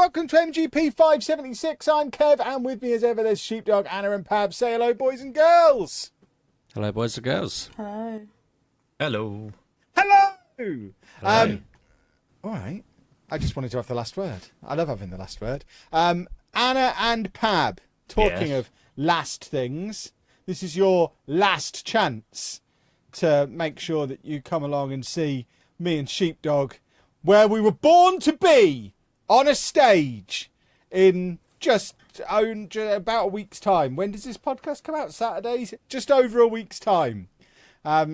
welcome to MGP576. I'm Kev, and with me as ever there's Sheepdog, Anna and Pab. Say hello, boys and girls. Hello, boys and girls. Hello. Hello. Hello. Hello. All right. I just wanted to have the last word. I love having the last word. Anna and Pab, talking of last things, this is your last chance to make sure that you come along and see me and Sheepdog where we were born to be, on a stage in just about a week's time. When does this podcast come out? Saturdays? Just over a week's time.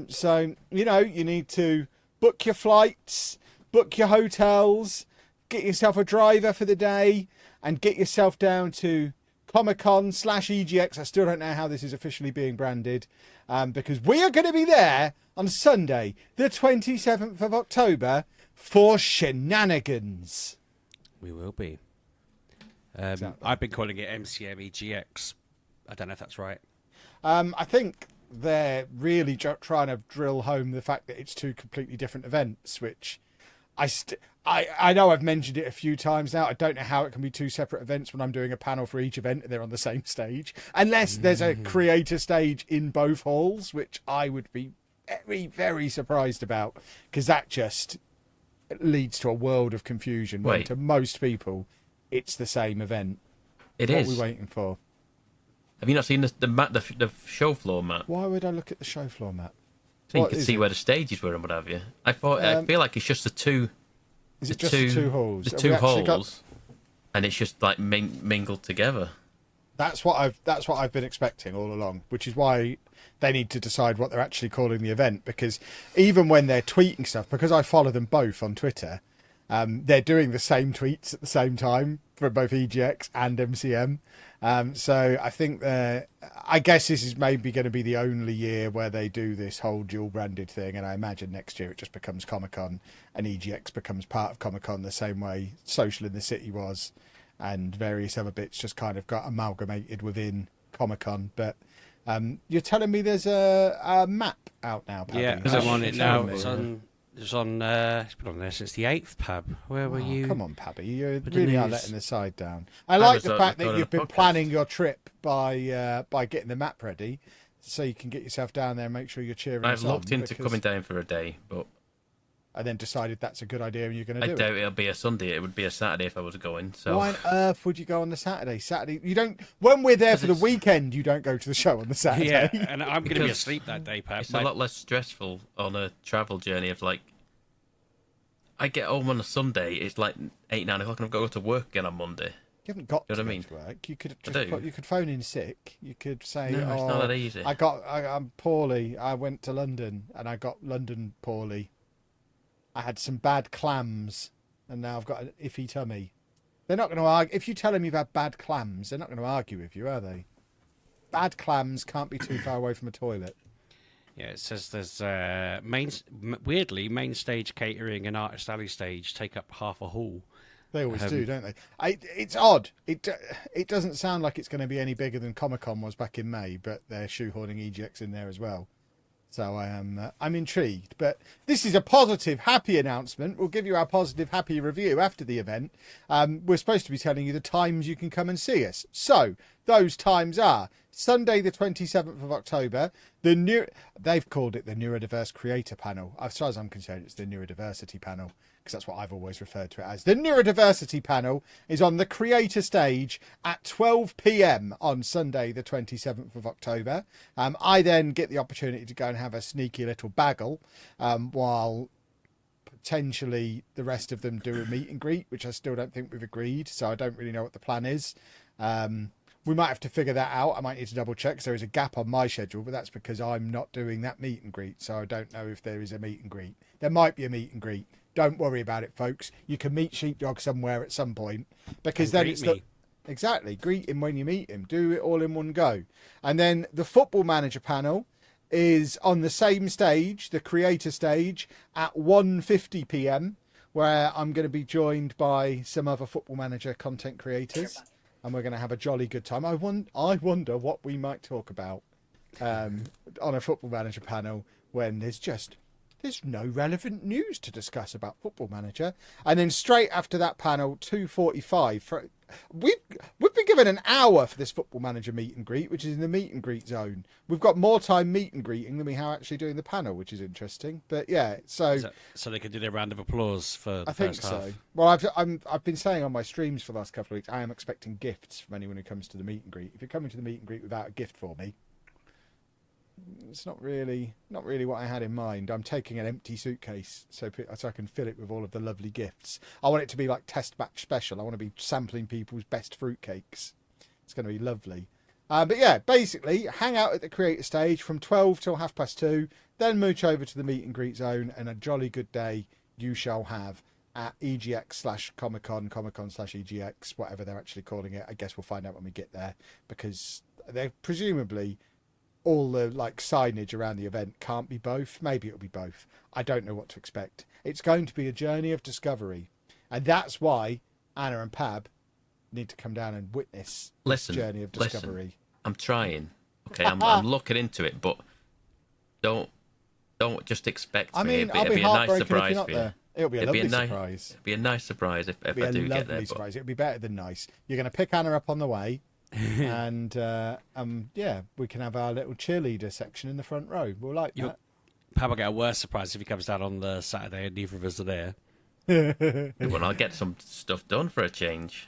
So, you know, you need to book your flights, book your hotels, get yourself a driver for the day, and get yourself down to Comic-Con/EGX. I still don't know how this is officially being branded, because we are going to be there on Sunday, the 27th of October, for shenanigans. We will be. Exactly. I've been calling it MCM-EGX. I don't know if that's right. I think they're really trying to drill home the fact that it's two completely different events, which I know I've mentioned it a few times now. I don't know how it can be two separate events when I'm doing a panel for each event and they're on the same stage, unless there's a creator stage in both halls, which I would be very, very surprised about, because that just leads to a world of confusion. When to most people, it's the same event. What are we waiting for? Have you not seen the show floor map? Why would I look at the show floor map? So you can see where the stages were and what have you. I feel like it's just the two. Is it just the two halls? The two halls, and it's just like mingled together. That's what I've been expecting all along, which is why they need to decide what they're actually calling the event. Because even when they're tweeting stuff, because I follow them both on Twitter, they're doing the same tweets at the same time for both EGX and MCM. So I think I guess this is maybe going to be the only year where they do this whole dual branded thing, and I imagine next year it just becomes Comic-Con and EGX becomes part of Comic-Con the same way Social in the City was, and various other bits just kind of got amalgamated within Comic-Con. But you're telling me there's a map out now, Paddy? Yeah, I'm on it now. It's been on there since the 8th, Pab. Where were you? Come on, Pabby. You really are letting the side down. I like the fact that you've been planning your trip by getting the map ready, so you can get yourself down there and make sure you're cheering us on. I've looked into coming down for a day, but I then decided that's a good idea and you're going to do it. I doubt it'll be a Sunday. It would be a Saturday if I was going. So why on earth would you go on the Saturday? You don't. When we're there for the weekend, you don't go to the show on the Saturday. Yeah, and I'm going to be asleep that day, Pab. It's a lot less stressful on a travel journey. Of like, I get home on a Sunday. It's like 8, 9 o'clock, and I've got to go to work again on Monday. You haven't got to go to work. You could you could phone in sick. You could say, no, it's not that easy. I'm poorly. I went to London and I got London poorly. I had some bad clams, and now I've got an iffy tummy. They're not going to argue. If you tell them you've had bad clams, they're not going to argue with you, are they? Bad clams can't be too far away from a toilet. Yeah, it says there's weirdly, main stage catering and artist alley stage take up half a hall. They always do, don't they? It's odd. It doesn't sound like it's going to be any bigger than Comic-Con was back in May, but they're shoehorning EGX in there as well. So I'm intrigued, but this is a positive, happy announcement. We'll give you our positive, happy review after the event. We're supposed to be telling you the times you can come and see us. So those times are Sunday, the 27th of October. They've called it the Neurodiverse Creator Panel. As far as I'm concerned, it's the Neurodiversity Panel, because that's what I've always referred to it as. The Neurodiversity Panel is on the Creator stage at 12 p.m. on Sunday, the 27th of October. I then get the opportunity to go and have a sneaky little bagel while potentially the rest of them do a meet and greet, which I still don't think we've agreed, so I don't really know what the plan is. We might have to figure that out. I might need to double check, because there is a gap on my schedule, but that's because I'm not doing that meet and greet, so I don't know if there is a meet and greet. There might be a meet and greet. Don't worry about it, folks. You can meet Sheepdog somewhere at some point, because then it's exactly, greet him when you meet him. Do it all in one go. And then the Football Manager panel is on the same stage, the creator stage, at 1:50 p.m, where I'm going to be joined by some other Football Manager content creators, and we're going to have a jolly good time. I wonder what we might talk about on a Football Manager panel when there's just there's no relevant news to discuss about Football Manager. And then straight after that panel, 2:45. We've been given an hour for this Football Manager meet and greet, which is in the meet and greet zone. We've got more time meet and greeting than we have actually doing the panel, which is interesting. But yeah, so they could do their round of applause for the I think first half. so. Well, I've been saying on my streams for the last couple of weeks, I am expecting gifts from anyone who comes to the meet and greet. If you're coming to the meet and greet without a gift for me, it's not really what I had in mind. I'm taking an empty suitcase so I can fill it with all of the lovely gifts. I want it to be like test match special. I want to be sampling people's best fruitcakes. It's going to be lovely. But yeah, basically, hang out at the creator stage from 12 till 2:30, then mooch over to the meet and greet zone, and a jolly good day you shall have at EGX/Comic-Con, Comic-Con/EGX, whatever they're actually calling it. I guess we'll find out when we get there, because they're presumably all the like signage around the event can't be both. Maybe it'll be both. I don't know what to expect. It's going to be a journey of discovery, and that's why Anna and Pab need to come down and witness this journey of discovery. I'm trying. Okay, I'm looking into it, but don't just expect I mean, me. I'll It'll be be a nice heartbroken if surprise you're not for you. there. It'll be a lovely surprise. It'll be a nice surprise if I do It'll be a get there. lovely surprise. It'll be better than nice. You're going to pick Anna up on the way. And yeah, we can have our little cheerleader section in the front row. We'll like that. Pab will get a worse surprise if he comes down on the Saturday and neither of us are there. Well, I'll get some stuff done for a change.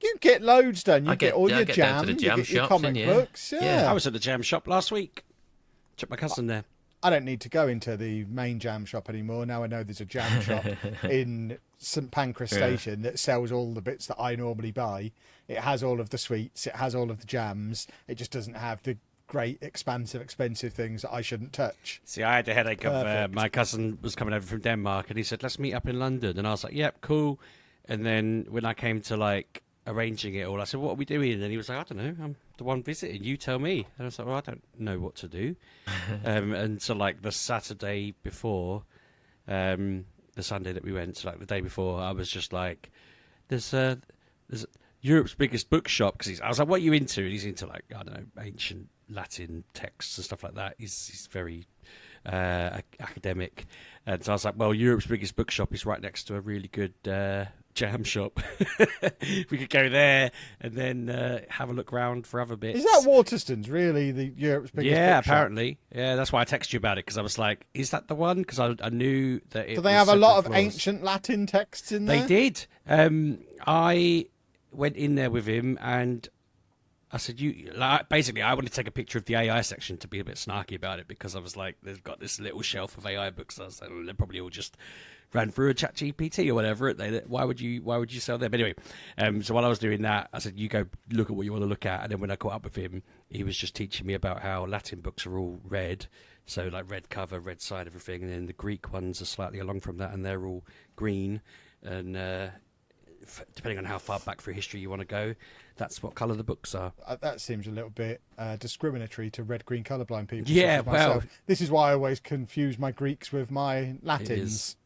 You get loads done. You get all your get jam. down to the You jam get your shops comic and books. Yeah. I was at the jam shop last week. Took my cousin there. I don't need to go into the main jam shop anymore. Now I know there's a jam shop in St Pancras Station that sells all the bits that I normally buy. It has all of the sweets. It has all of the jams. It just doesn't have the great, expensive things that I shouldn't touch. See, I had a headache of my cousin was coming over from Denmark, and he said, "Let's meet up in London." And I was like, "Yep, cool." And then when I came to like arranging it all, I said, "What are we doing?" And he was like, "I don't know. I'm the one visiting. You tell me." And I was like, "Well, I don't know what to do." And so like the Saturday before, the Sunday that we went, so like the day before, I was just like, "There's Europe's biggest bookshop," because I was like, "What are you into?" And he's into like, I don't know, ancient Latin texts and stuff like that. He's very academic, and so I was like, "Well, Europe's biggest bookshop is right next to a really good jam shop. We could go there and then have a look around for other bits." Is that Waterstones really the Europe's biggest Yeah, bookshop? apparently. Yeah, that's why I texted you about it, because I was like, "Is that the one?" Because I knew that it. Do they was have a lot of separate floors. ancient Latin texts in there? They did. I went in there with him and I said, basically, I wanted to take a picture of the AI section to be a bit snarky about it, because I was like, they've got this little shelf of AI books. I was like, well, they probably all just ran through a chat GPT or whatever. Why would you sell them? Anyway, so while I was doing that, I said, you go look at what you want to look at. And then when I caught up with him, he was just teaching me about how Latin books are all red. So like red cover, red side, everything. And then the Greek ones are slightly along from that, and they're all green. And depending on how far back through history you want to go, that's what colour the books are. That seems a little bit discriminatory to red-green colourblind people. Yeah, such as myself. well, this is why I always confuse my Greeks with my Latins.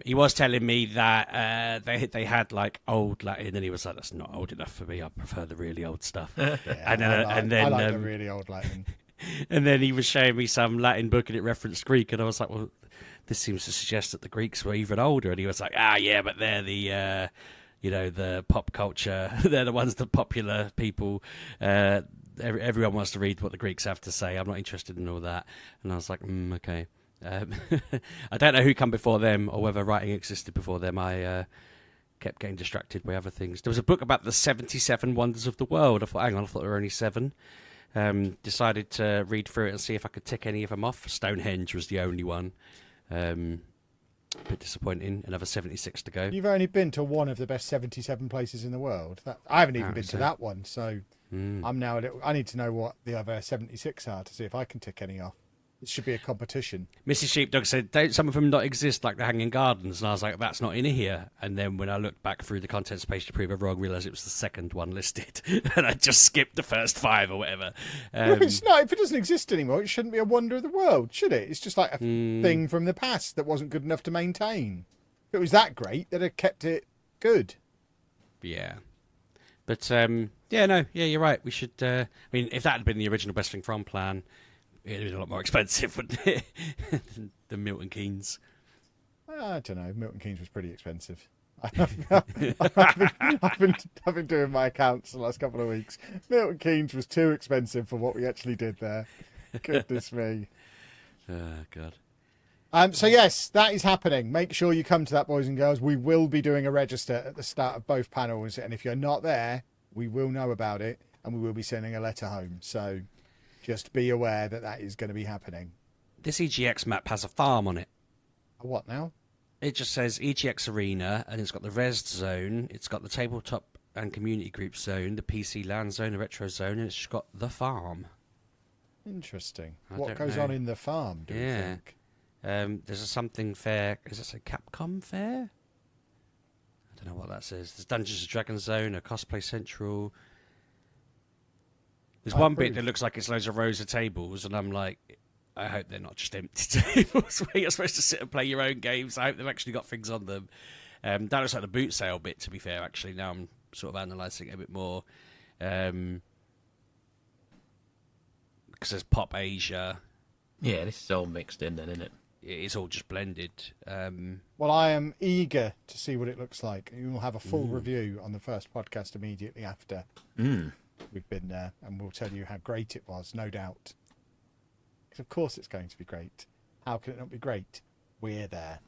He was telling me that they had like old Latin, and he was like, "That's not old enough for me. I prefer the really old stuff." Yeah, and then I like the really old Latin. And then he was showing me some Latin book, and it referenced Greek, and I was like, "Well, this seems to suggest that the Greeks were even older." And he was like, "Yeah, but they're the the pop culture. They're the ones, the popular people. Everyone wants to read what the Greeks have to say. I'm not interested in all that." And I was like, okay. I don't know who come before them, or whether writing existed before them. I kept getting distracted by other things. There was a book about the 77 wonders of the world. I thought, hang on, I thought there were only 7. Decided to read through it and see if I could tick any of them off. Stonehenge was the only one. A bit disappointing. Another 76 to go. You've only been to one of the best 77 places in the world. I haven't even been to that one, so I'm now I need to know what the other 76 are to see if I can tick any off. It should be a competition. Mrs. Sheepdog said, "Don't some of them not exist, like the Hanging Gardens?" And I was like, "That's not in here." And then when I looked back through the contents page to prove I wrong, I realised it was the second one listed. And I just skipped the first 5 or whatever. Well, it's not. If it doesn't exist anymore, it shouldn't be a wonder of the world, should it? It's just like a thing from the past that wasn't good enough to maintain. If it was that great, they'd have kept it good. Yeah. But, you're right. We should... I mean, if that had been the original Best Thing From plan, It'd be a lot more expensive, wouldn't it? than Milton Keynes. I don't know. Milton Keynes was pretty expensive. I've been doing my accounts the last couple of weeks. Milton Keynes was too expensive for what we actually did there. Goodness me. Oh, God. So yes, that is happening. Make sure you come to that, boys and girls. We will be doing a register at the start of both panels, and if you're not there, we will know about it, and we will be sending a letter home. So just be aware that that is going to be happening. This EGX map has a farm on it. What now? It just says EGX Arena, and it's got the Res zone, it's got the tabletop and community group zone, the PC LAN zone, the retro zone, and it's just got the farm. Interesting. I What don't goes know. on in the farm, do you think? There's a something fair. Is it a Capcom fair? I don't know what that says. There's Dungeons and Dragons zone, a cosplay central. There's one bit that looks like it's loads of rows of tables, and I'm like, I hope they're not just empty tables where you're supposed to sit and play your own games. I hope they've actually got things on them. That looks like the boot sale bit, to be fair, actually. Now I'm sort of analysing it a bit more. Because there's Pop Asia. Yeah, this is all mixed in then, isn't it? It's all just blended. Well, I am eager to see what it looks like. You will have a full review on the first podcast immediately after we've been there, and we'll tell you how great it was, no doubt. Because of course it's going to be great. How can it not be great? We're there.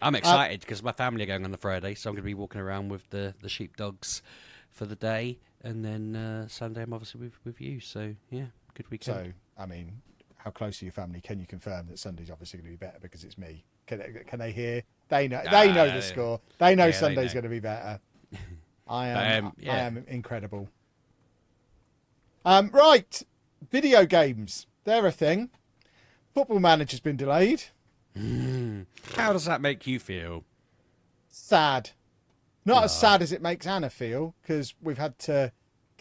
I'm excited because my family are going on the Friday, so I'm going to be walking around with the sheepdogs for the day, and then Sunday I'm obviously with you. So yeah, good weekend. So, I mean, how close are your family? Can you confirm that Sunday's obviously going to be better because it's me? Can they hear? They know. They know the score. They know Sunday's going to be better. I am incredible. Right, video games. They're a thing. Football Manager's been delayed. How does that make you feel? Sad. Not as sad as it makes Anna feel, because we've had to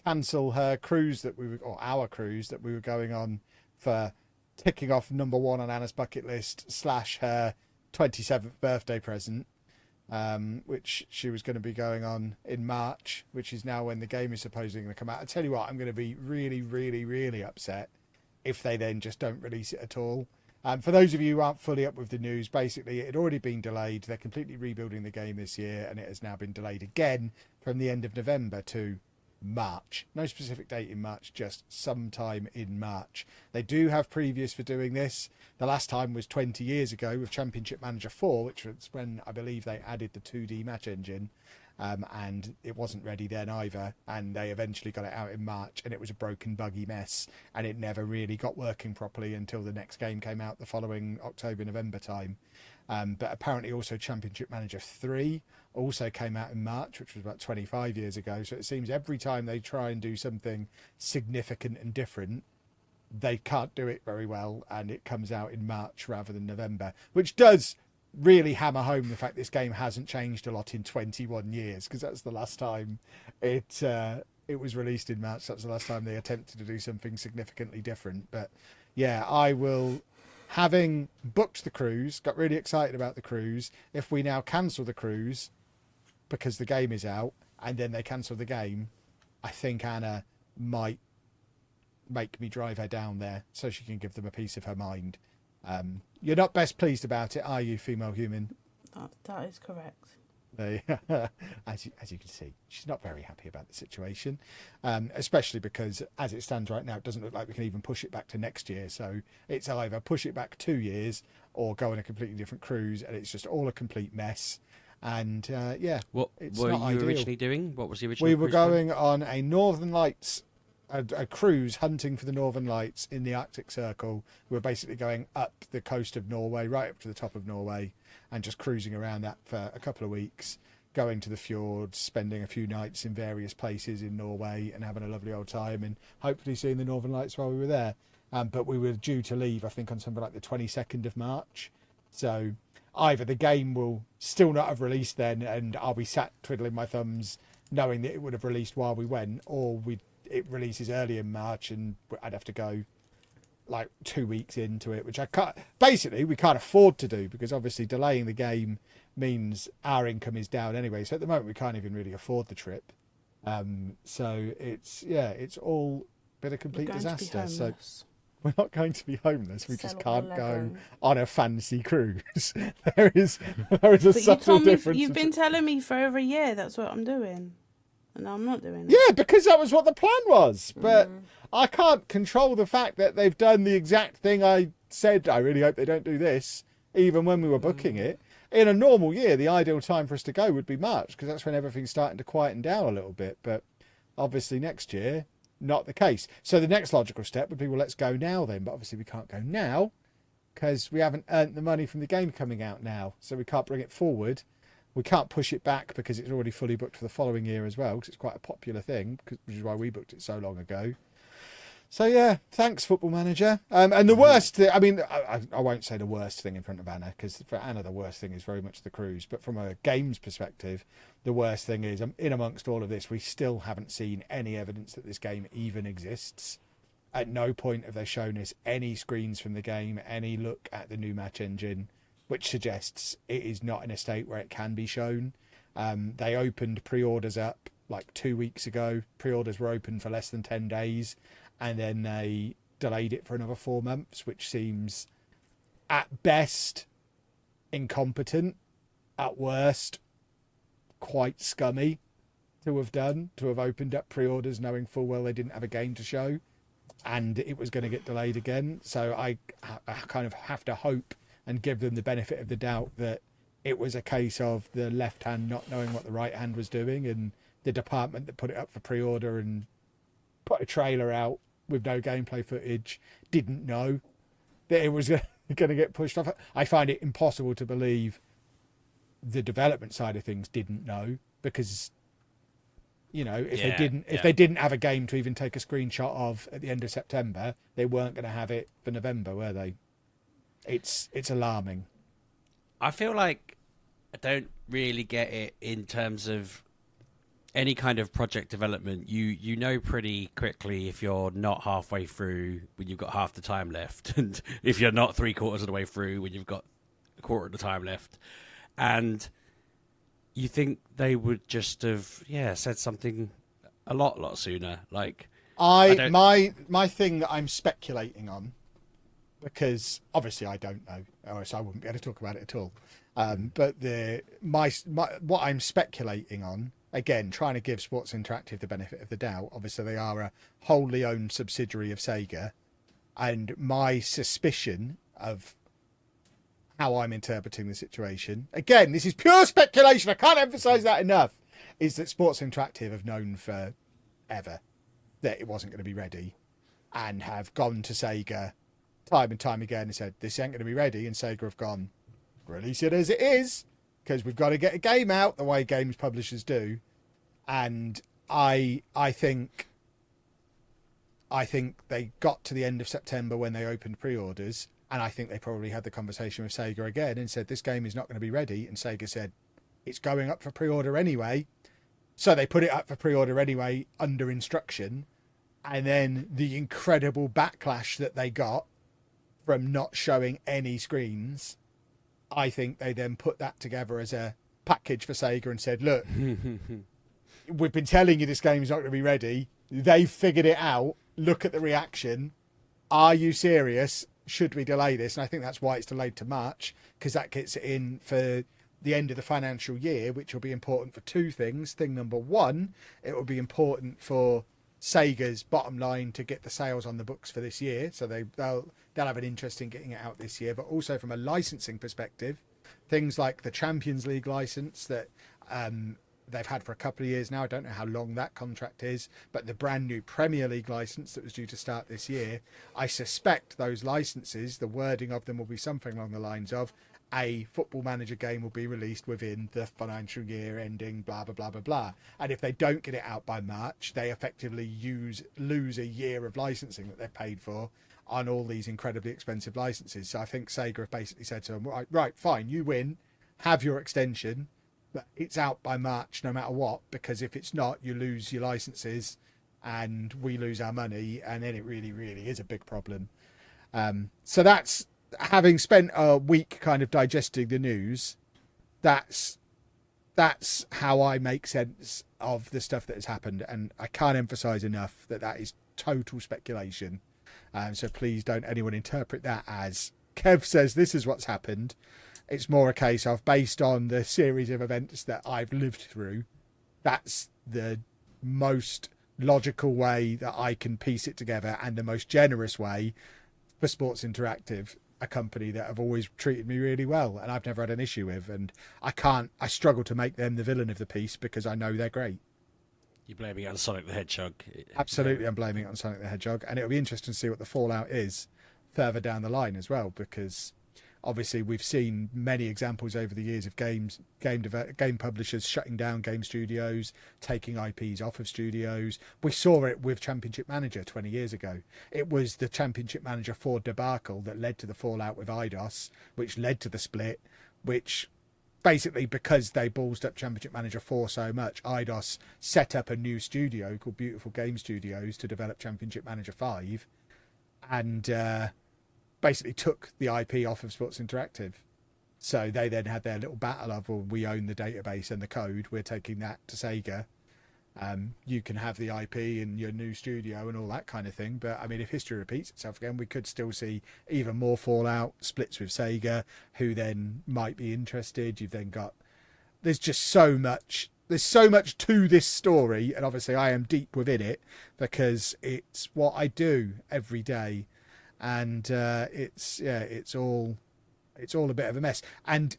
cancel her cruise or our cruise that we were going on for ticking off number one on Anna's bucket list / her 27th birthday present, which she was going to be going on in March, which is now when the game is supposedly going to come out. I tell you what, I'm going to be really, really, really upset if they then just don't release it at all. For those of you who aren't fully up with the news, basically it had already been delayed. They're completely rebuilding the game this year, and it has now been delayed again from the end of November to March. No specific date in March, just sometime in March. They do have previews for doing this. The last time was 20 years ago with Championship Manager 4, which was when I believe they added the 2D match engine. And it wasn't ready then either, and they eventually got it out in March, and it was a broken, buggy mess, and it never really got working properly until the next game came out the following October, November time. But apparently also Championship Manager 3 also came out in March, which was about 25 years ago, so it seems every time they try and do something significant and different, they can't do it very well, and it comes out in March rather than November, which does really hammer home the fact this game hasn't changed a lot in 21 years, because that's the last time it was released in March. That's the last time they attempted to do something significantly different. But yeah, I will, having booked the cruise, got really excited about the cruise. If we now cancel the cruise because the game is out and then they cancel the game, I think Anna might make me drive her down there so she can give them a piece of her mind. You're not best pleased about it, are you, female human? That is correct. As you can see, she's not very happy about the situation, especially because as it stands right now, it doesn't look like we can even push it back to next year. So it's either push it back 2 years or go on a completely different cruise, and it's just all a complete mess. And what it's were not you ideal. originally doing? What was the original? We were cruise plan? going on a Northern Lights, a cruise hunting for the Northern Lights in the Arctic Circle. We were basically going up the coast of Norway, right up to the top of Norway, and just cruising around that for a couple of weeks, going to the fjords, spending a few nights in various places in Norway and having a lovely old time, and hopefully seeing the Northern Lights while we were there. But we were due to leave, I think, on something like the 22nd of March. So either the game will still not have released then, and I'll be sat twiddling my thumbs knowing that it would have released while we went, or it releases early in March and I'd have to go like 2 weeks into it, which we can't afford to do, because obviously delaying the game means our income is down anyway. So at the moment we can't even really afford the trip. So it's all been a complete disaster. So we're not going to be homeless. We just Sell all can't go Lego. on a fancy cruise. there is a But subtle difference. you've been telling me for over a year that's what I'm doing, and I'm not doing it. Yeah, because that was what the plan was. But I can't control the fact that they've done the exact thing I said. I really hope they don't do this, even when we were booking it. In a normal year, the ideal time for us to go would be March, because that's when everything's starting to quieten down a little bit. But obviously next year, not the case. So the next logical step would be, well, let's go now then. But obviously we can't go now because we haven't earned the money from the game coming out now. So we can't bring it forward. We can't push it back because it's already fully booked for the following year as well, because it's quite a popular thing, which is why we booked it so long ago. So yeah, thanks, Football Manager. And the worst thing, I mean, I won't say the worst thing in front of Anna, because for Anna the worst thing is very much the cruise. But from a games perspective, the worst thing is, in amongst all of this, we still haven't seen any evidence that this game even exists. At no point have they shown us any screens from the game, any look at the new match engine, which suggests it is not in a state where it can be shown. They opened pre-orders up like 2 weeks ago. Pre-orders were open for less than 10 days. And then they delayed it for another 4 months, which seems at best incompetent, at worst quite scummy to have done, to have opened up pre-orders knowing full well they didn't have a game to show and it was going to get delayed again. So I kind of have to hope and give them the benefit of the doubt that it was a case of the left hand not knowing what the right hand was doing, and the department that put it up for pre-order and put a trailer out with no gameplay footage didn't know that it was going to get pushed off. I find it impossible to believe the development side of things didn't know, because if they didn't have a game to even take a screenshot of at the end of September, they weren't going to have it for November, were they? It's alarming. I feel like I don't really get it in terms of any kind of project development. You know pretty quickly if you're not halfway through when you've got half the time left, and if you're not 3/4 of the way through when you've got a quarter of the time left. And you think they would just have said something a lot sooner. Like my thing that I'm speculating on, because obviously I don't know, or else I wouldn't be able to talk about it at all. But what I'm speculating on, again, trying to give Sports Interactive the benefit of the doubt. Obviously, they are a wholly owned subsidiary of Sega, and my suspicion of how I'm interpreting the situation, again, this is pure speculation, I can't emphasize that enough, is that Sports Interactive have known forever that it wasn't going to be ready, and have gone to Sega time and time again and said, this ain't going to be ready, and Sega have gone, release it as it is, because we've got to get a game out the way games publishers do. And I think they got to the end of September when they opened pre-orders, and I think they probably had the conversation with Sega again and said, this game is not going to be ready. And Sega said, it's going up for pre-order anyway. So they put it up for pre-order anyway under instruction. And then the incredible backlash that they got from not showing any screens, I think they then put that together as a package for Sega and said, look, we've been telling you this game's not going to be ready. They've figured it out. Look at the reaction. Are you serious? Should we delay this? And I think that's why it's delayed to March, because that gets it in for the end of the financial year, which will be important for two things. Thing number one, it will be important for Sega's bottom line to get the sales on the books for this year. So they'll have an interest in getting it out this year. But also from a licensing perspective, things like the Champions League license that they've had for a couple of years now. I don't know how long that contract is, but the brand new Premier League license that was due to start this year, I suspect those licenses, the wording of them will be something along the lines of, a Football Manager game will be released within the financial year ending, blah, blah, blah, blah, blah. And if they don't get it out by March, they effectively lose a year of licensing that they've paid for on all these incredibly expensive licenses. So I think Sega have basically said to them, right, fine, you win, have your extension, but it's out by March no matter what, because if it's not, you lose your licenses and we lose our money, and then it really, really is a big problem. So that's, having spent a week kind of digesting the news, that's how I make sense of the stuff that has happened, and I can't emphasize enough that is total speculation. So please don't anyone interpret that as Kev says this is what's happened. It's more a case of, based on the series of events that I've lived through, that's the most logical way that I can piece it together, and the most generous way for Sports Interactive, a company that have always treated me really well and I've never had an issue with. And I struggle to make them the villain of the piece because I know they're great. You're blaming it on Sonic the Hedgehog. Absolutely, I'm blaming it on Sonic the Hedgehog, and it'll be interesting to see what the fallout is further down the line as well, because obviously we've seen many examples over the years of game publishers shutting down game studios, taking IPs off of studios. We saw it with Championship Manager 20 years ago. It was the Championship Manager 4 debacle that led to the fallout with IDOS, which led to the split, which basically, because they ballsed up Championship Manager 4 so much, IDOS set up a new studio called Beautiful Game Studios to develop Championship Manager 5, and basically took the IP off of Sports Interactive. So they then had their little battle of, well, we own the database and the code, we're taking that to Sega. You can have the IP in your new studio and all that kind of thing. But I mean, if history repeats itself again, we could still see even more fallout, splits with Sega, who then might be interested. You've then got, there's so much to this story, and obviously I am deep within it because it's what I do every day, and it's all a bit of a mess. And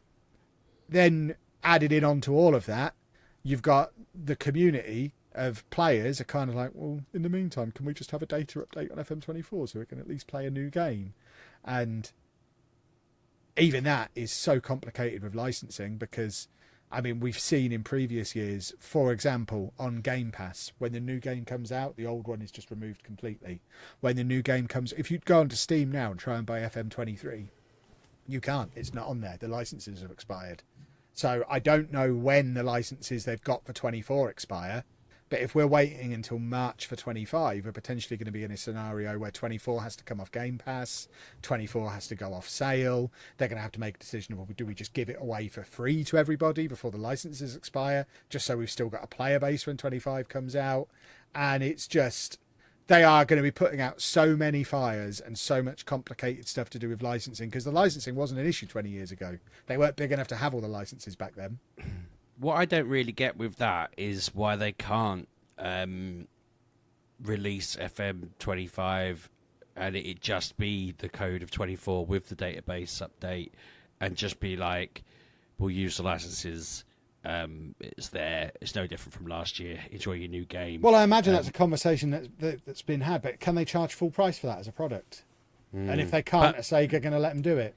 then added in onto all of that, you've got the community of players are kind of like, well, in the meantime, can we just have a data update on FM24 so we can at least play a new game? And even that is so complicated with licensing because, I mean, we've seen in previous years, for example, on Game Pass, when the new game comes out, the old one is just removed completely. When the new game comes, if you go onto Steam now and try and buy FM23, you can't. It's not on there. The licenses have expired. So I don't know when the licenses they've got for 24 expire, but if we're waiting until March for 25, we're potentially going to be in a scenario where 24 has to come off Game Pass, 24 has to go off sale. They're going to have to make a decision of, well, do we just give it away for free to everybody before the licenses expire, just so we've still got a player base when 25 comes out? And it's just, they are going to be putting out so many fires and so much complicated stuff to do with licensing, because the licensing wasn't an issue 20 years ago. They weren't big enough to have all the licenses back then. What I don't really get with that is why they can't release FM25 and it just be the code of 24 with the database update, and just be like, we'll use the licenses. It's there. It's no different from last year. Enjoy your new game. Well, I imagine that's a conversation that's been had, but can they charge full price for that as a product? And if they can't, are Sega going to let them do it?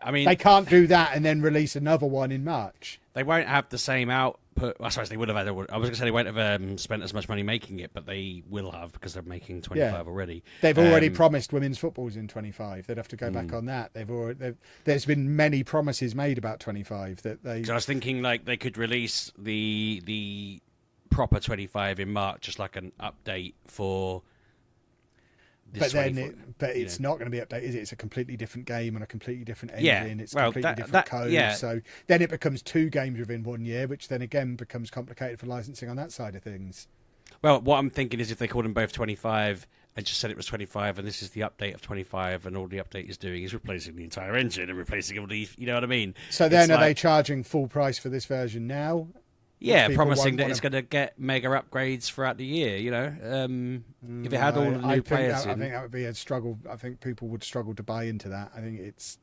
I mean, they can't do that and then release another one in March. They won't have the same output. I suppose they would have had. I was going to say they won't have spent as much money making it, but they will have, because they're making 25 already. They've already promised women's football's in 25. They'd have to go back on that. There's been many promises made about 25 that they. So I was thinking like they could release the proper 25 in March, just like an update for. But then, it's not going to be updated, is it? It's a completely different game on a completely different engine. It's completely different code. Yeah. So then it becomes 2 games within 1 year, which then again becomes complicated for licensing on that side of things. Well, what I'm thinking is if they called them both 25 and just said it was 25, and this is the update of 25, and all the update is doing is replacing the entire engine and replacing all the, you know what I mean? So then are they charging full price for this version now? Yeah, promising that it's going to get mega upgrades throughout the year, you know? If it had all the new players I think that would be a struggle. I think people would struggle to buy into that. I think it's...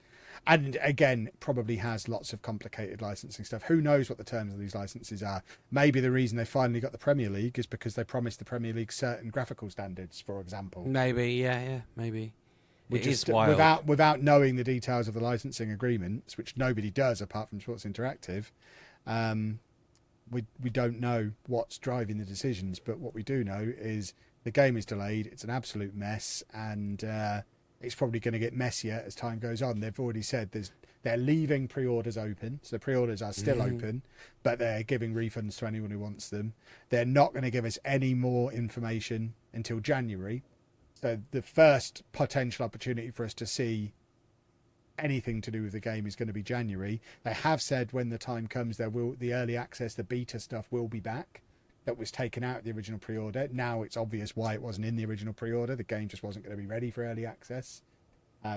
And again, probably has lots of complicated licensing stuff. Who knows what the terms of these licenses are? Maybe the reason they finally got the Premier League is because they promised the Premier League certain graphical standards, for example. Maybe, yeah, maybe. It is wild. Without knowing the details of the licensing agreements, which nobody does apart from Sports Interactive, we don't know what's driving the decisions. But what we do know is the game is delayed. It's an absolute mess, and it's probably going to get messier as time goes on. They've already said they're leaving pre-orders open, so pre-orders are still open, but they're giving refunds to anyone who wants them. They're not going to give us any more information until January. So the first potential opportunity for us to see anything to do with the game is going to be January. They have said when the time comes, the early access, the beta stuff will be back. that was taken out of the original pre-order. Now it's obvious why it wasn't in the original pre-order. The game just wasn't going to be ready for early access.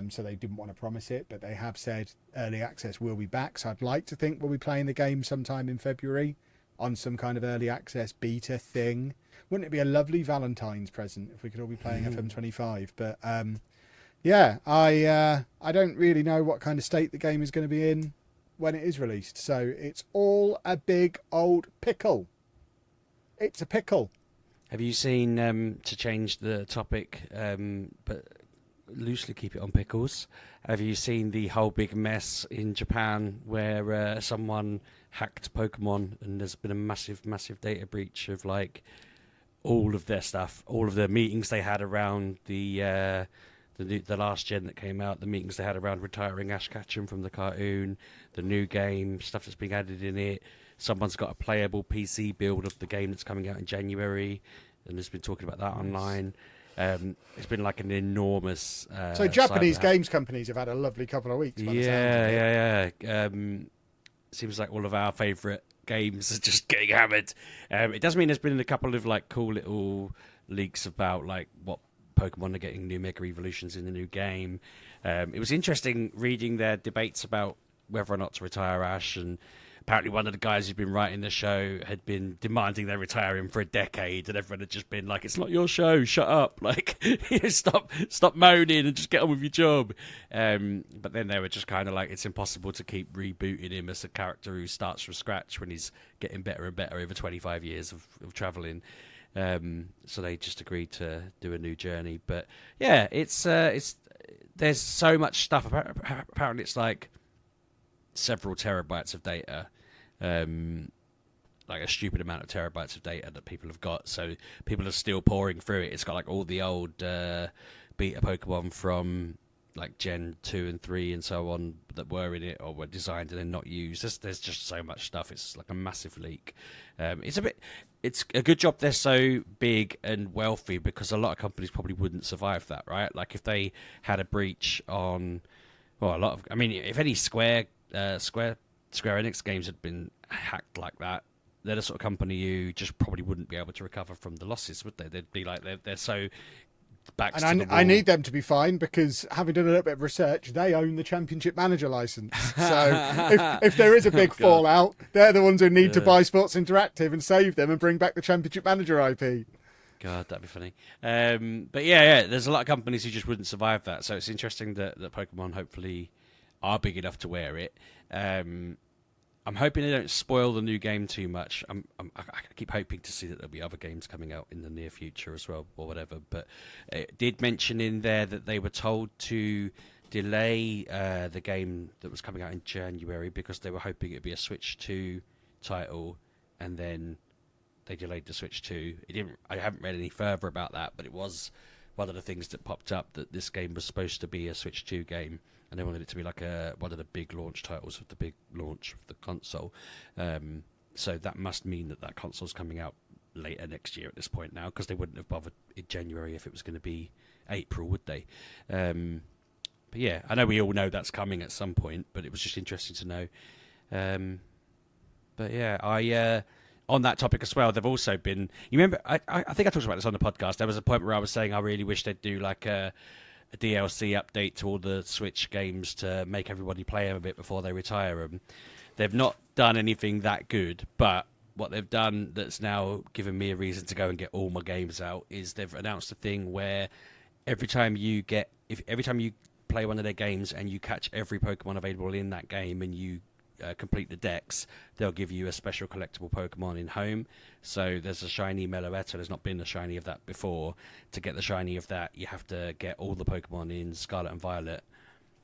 So they didn't want to promise it, but they have said early access will be back. So I'd like to think we'll be playing the game sometime in February on some kind of early access beta thing. Wouldn't it be a lovely Valentine's present if we could all be playing FM25? But yeah, I don't really know what kind of state the game is going to be in when it is released. So it's all a big old pickle. It's a pickle. Have you seen, to change the topic, but loosely keep it on pickles, have you seen the whole big mess in Japan where someone hacked Pokemon and there's been a massive data breach of like all of their stuff, all of the meetings they had around the last gen that came out, the meetings they had around retiring Ash Ketchum from the cartoon, the new game, stuff that's being added in it. Someone's got a playable PC build of the game that's coming out in January, and there's been talking about that online. It's been like an enormous. So Japanese games companies have had a lovely couple of weeks. Yeah. Seems like all of our favourite games are just getting hammered. It does mean there's been a couple of like cool little leaks about like what Pokemon are getting new Mega Evolutions in the new game. It was interesting reading their debates about whether or not to retire Ash, and apparently one of the guys who'd been writing the show had been demanding they retire him for a decade, and everyone had just been like, it's not your show, shut up, like stop moaning and just get on with your job. But then they were just kind of like, it's impossible to keep rebooting him as a character who starts from scratch when he's getting better and better over 25 years of travelling. So they just agreed to do a new journey. But yeah, it's there's so much stuff. Apparently it's like several terabytes of data, like a stupid amount of terabytes of data that people have got. So people are still pouring through it. It's got like all the old beta Pokemon from like Gen 2 and 3 and so on that were in it or were designed and then not used. There's just so much stuff. It's like a massive leak. It's a good job they're so big and wealthy, because a lot of companies probably wouldn't survive that, right? Like if they had a breach on, well, if any Square Enix games had been hacked like that, they're the sort of company who just probably wouldn't be able to recover from the losses, would they? They'd be like, they're so backs to the wall. I need them to be fine, because having done a little bit of research, they own the Championship Manager license. So if there is a big fallout, they're the ones who need to buy Sports Interactive and save them and bring back the Championship Manager IP. God, that'd be funny. But yeah, there's a lot of companies who just wouldn't survive that. So it's interesting that Pokemon hopefully are big enough to wear it. I'm hoping they don't spoil the new game too much. I keep hoping to see that there'll be other games coming out in the near future as well, or whatever. But it did mention in there that they were told to delay the game that was coming out in January because they were hoping it'd be a Switch 2 title, and then they delayed the Switch 2. I haven't read any further about that, but it was one of the things that popped up, that this game was supposed to be a Switch 2 game, and they wanted it to be like one of the big launch titles of the big launch of the console. So that must mean that console's coming out later next year at this point now, because they wouldn't have bothered in January if it was going to be April, would they? But yeah, I know we all know that's coming at some point, but it was just interesting to know. But yeah, on that topic as well, they've also been... You remember, I think I talked about this on the podcast. There was a point where I was saying I really wish they'd do like a DLC update to all the Switch games to make everybody play them a bit before they retire them. They've not done anything that good, but what they've done that's now given me a reason to go and get all my games out is they've announced a thing where every time you play one of their games and you catch every Pokemon available in that game and you complete the decks, they'll give you a special collectible Pokemon in home. So there's a shiny Meloetta. There's not been a shiny of that before. To get the shiny of that, you have to get all the Pokemon in Scarlet and Violet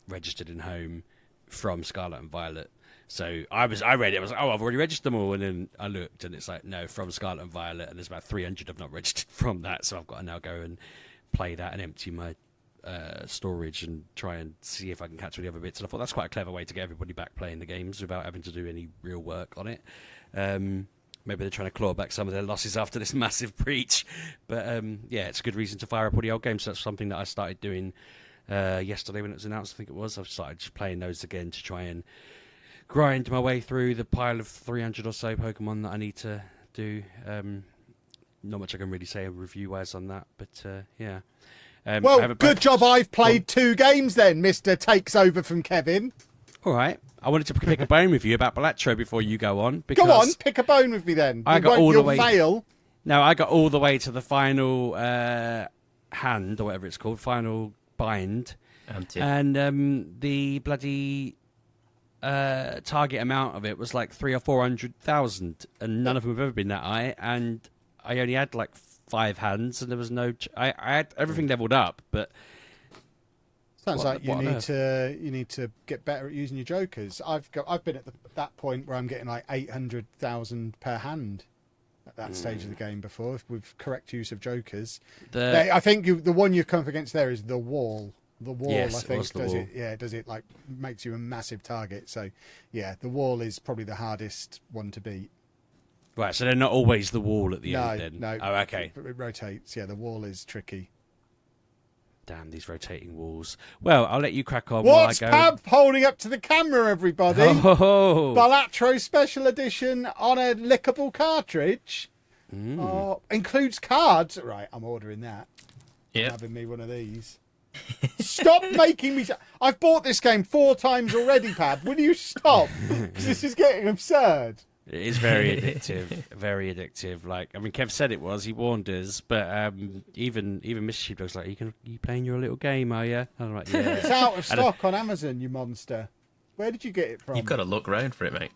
registered in home from Scarlet and Violet. So I read it, I was like, oh, I've already registered them all, and then I looked and it's like, no, from Scarlet and Violet, and there's about 300 I've not registered from that, so I've got to now go and play that and empty my storage and try and see if I can catch all the other bits. And I thought that's quite a clever way to get everybody back playing the games without having to do any real work on it. Maybe they're trying to claw back some of their losses after this massive breach. But yeah, it's a good reason to fire up all the old games. So that's something that I started doing yesterday when it was announced, I think it was. I've started just playing those again to try and grind my way through the pile of 300 or so Pokemon that I need to do. not much I can really say review-wise on that, but yeah. Well, good job I've played 2 games then, Mr. Takes Over from Kevin. All right. I wanted to pick a bone with you about Balatro before you go on. Go on, pick a bone with me then. You'll fail. No, I got all the way to the final hand, or whatever it's called, final bind. And the bloody target amount of it was like 300,000 or 400,000, and none of them have ever been that high. And I only had like 5 hands, and there was no. I had everything leveled up, but sounds like you need to get better at using your jokers. I've been at that point where I'm getting like 800,000 per hand at that stage of the game before, with correct use of jokers. I think the one you come up against there is the wall. The wall, yes, I think, does it. Yeah, does it like makes you a massive target? So, yeah, the wall is probably the hardest one to beat. Right, so they're not always the wall at the end then? No. Oh, okay. It rotates. Yeah, the wall is tricky. Damn, these rotating walls. Well, I'll let you crack on What's while I go. Pab holding up to the camera, everybody? Oh. Balatro Special Edition on a lickable cartridge. Oh, includes cards. Right, I'm ordering that. Yeah. Having me one of these. Stop making me... I've bought this game 4 times already, Pab. Will you stop? Because this is getting absurd. It is very addictive, very addictive. Like, I mean, Kev said it was. He warned us, but even Mr. Sheepdog's like, you playing your little game, are you? I'm like, yeah. It's out of stock on Amazon, you monster. Where did you get it from? You've got to look round for it, mate.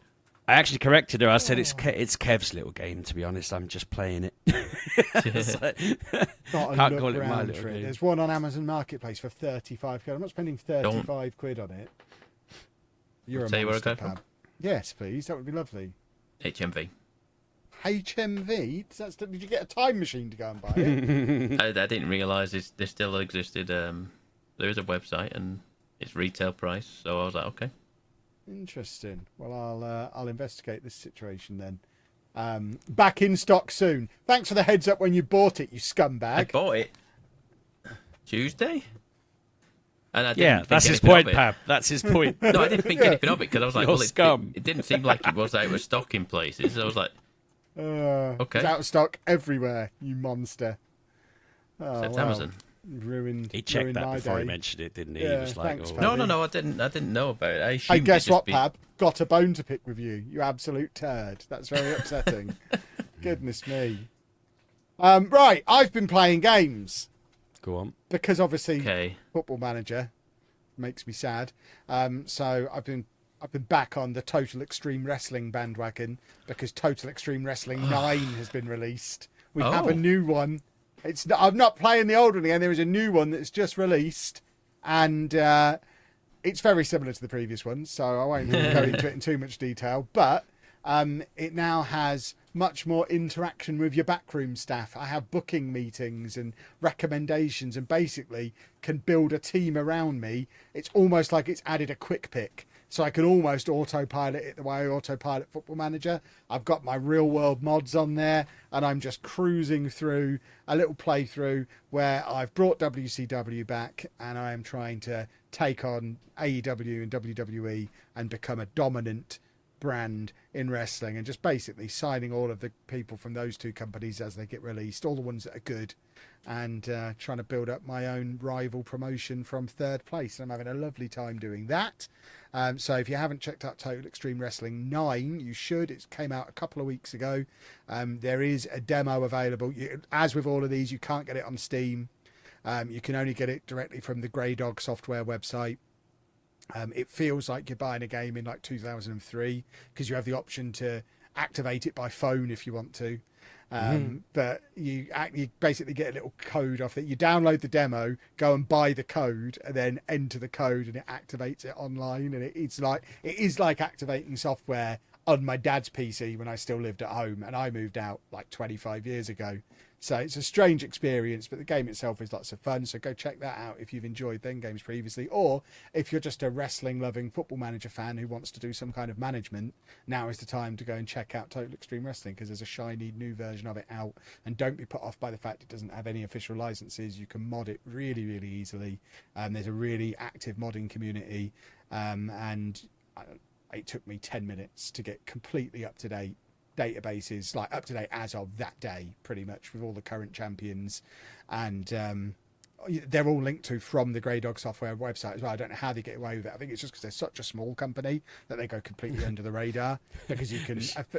I actually corrected her. I said it's Kev's little game. To be honest, I'm just playing it. Can't call it my little game. There's one on Amazon Marketplace for 35 quid. I'm not spending 35 quid on it. You're a monster, Pab. Yes, please. That would be lovely. HMV. HMV? Did you get a time machine to go and buy it? I didn't realise there still existed. There is a website and it's retail price, so I was like, okay. Interesting. Well, I'll investigate this situation then. Back in stock soon. Thanks for the heads up when you bought it, you scumbag. I bought it Tuesday. And I didn't that's his point, Pab. That's his point. No, I didn't think anything of it because I was like, You're well, scum. It didn't seem like it was out of stock in places. So I was like, okay. It's out of stock everywhere, you monster. Except Amazon. Ruined. He checked that before day. he mentioned it, didn't he? Yeah, He was like, thanks, No, I didn't know about it. I hey, assumed guess what, Pab? Got a bone to pick with you. You absolute turd. That's very upsetting. Goodness me. Right, I've been playing games. Go on. Because obviously, Football Manager makes me sad. So I've been back on the Total Extreme Wrestling bandwagon because Total Extreme Wrestling 9 has been released. We have a new one. I'm not playing the old one again. There is a new one that's just released, and it's very similar to the previous one, so I won't go into it in too much detail. But it now has much more interaction with your backroom staff. I have booking meetings and recommendations, and basically can build a team around me. It's almost like it's added a quick pick. So I can almost autopilot it the way I autopilot Football Manager. I've got my real world mods on there, and I'm just cruising through a little playthrough where I've brought WCW back, and I am trying to take on AEW and WWE and become a dominant brand in wrestling, and just basically signing all of the people from those 2 companies as they get released, all the ones that are good, and trying to build up my own rival promotion from 3rd place. And I'm having a lovely time doing that. So if you haven't checked out Total Extreme Wrestling 9, you should. It came out a couple of weeks ago. There is a demo available. As with all of these, you can't get it on Steam. You can only get it directly from the Grey Dog software website. It feels like you're buying a game in like 2003 because you have the option to activate it by phone if you want to. But you basically get a little code off it. You download the demo, go and buy the code, and then enter the code, and it activates it online. And it is like activating software on my dad's PC when I still lived at home, and I moved out like 25 years ago. So it's a strange experience, but the game itself is lots of fun. So go check that out if you've enjoyed them games previously, or if you're just a wrestling-loving Football Manager fan who wants to do some kind of management. Now is the time to go and check out Total Extreme Wrestling because there's a shiny new version of it out. And don't be put off by the fact it doesn't have any official licenses. You can mod it really, really easily. There's a really active modding community, and it took me 10 minutes to get completely up to date databases, like up to date as of that day, pretty much, with all the current champions, and they're all linked to from the Grey Dog Software website as well. I don't know how they get away with it. I think it's just because they're such a small company that they go completely under the radar, because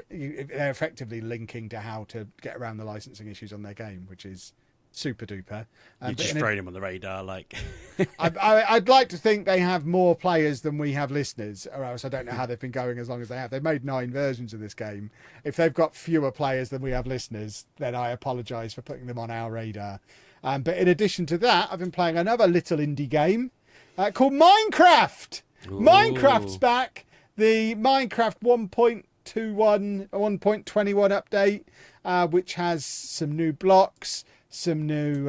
they're effectively linking to how to get around the licensing issues on their game, which is super duper. You just throw them on the radar, like. I'd like to think they have more players than we have listeners, or else I don't know how they've been going as long as they have. They've made 9 versions of this game. If they've got fewer players than we have listeners, then I apologise for putting them on our radar. But in addition to that, I've been playing another little indie game called Minecraft. Ooh. Minecraft's back. The Minecraft 1.21 or 1.21 update, which has some new blocks, some new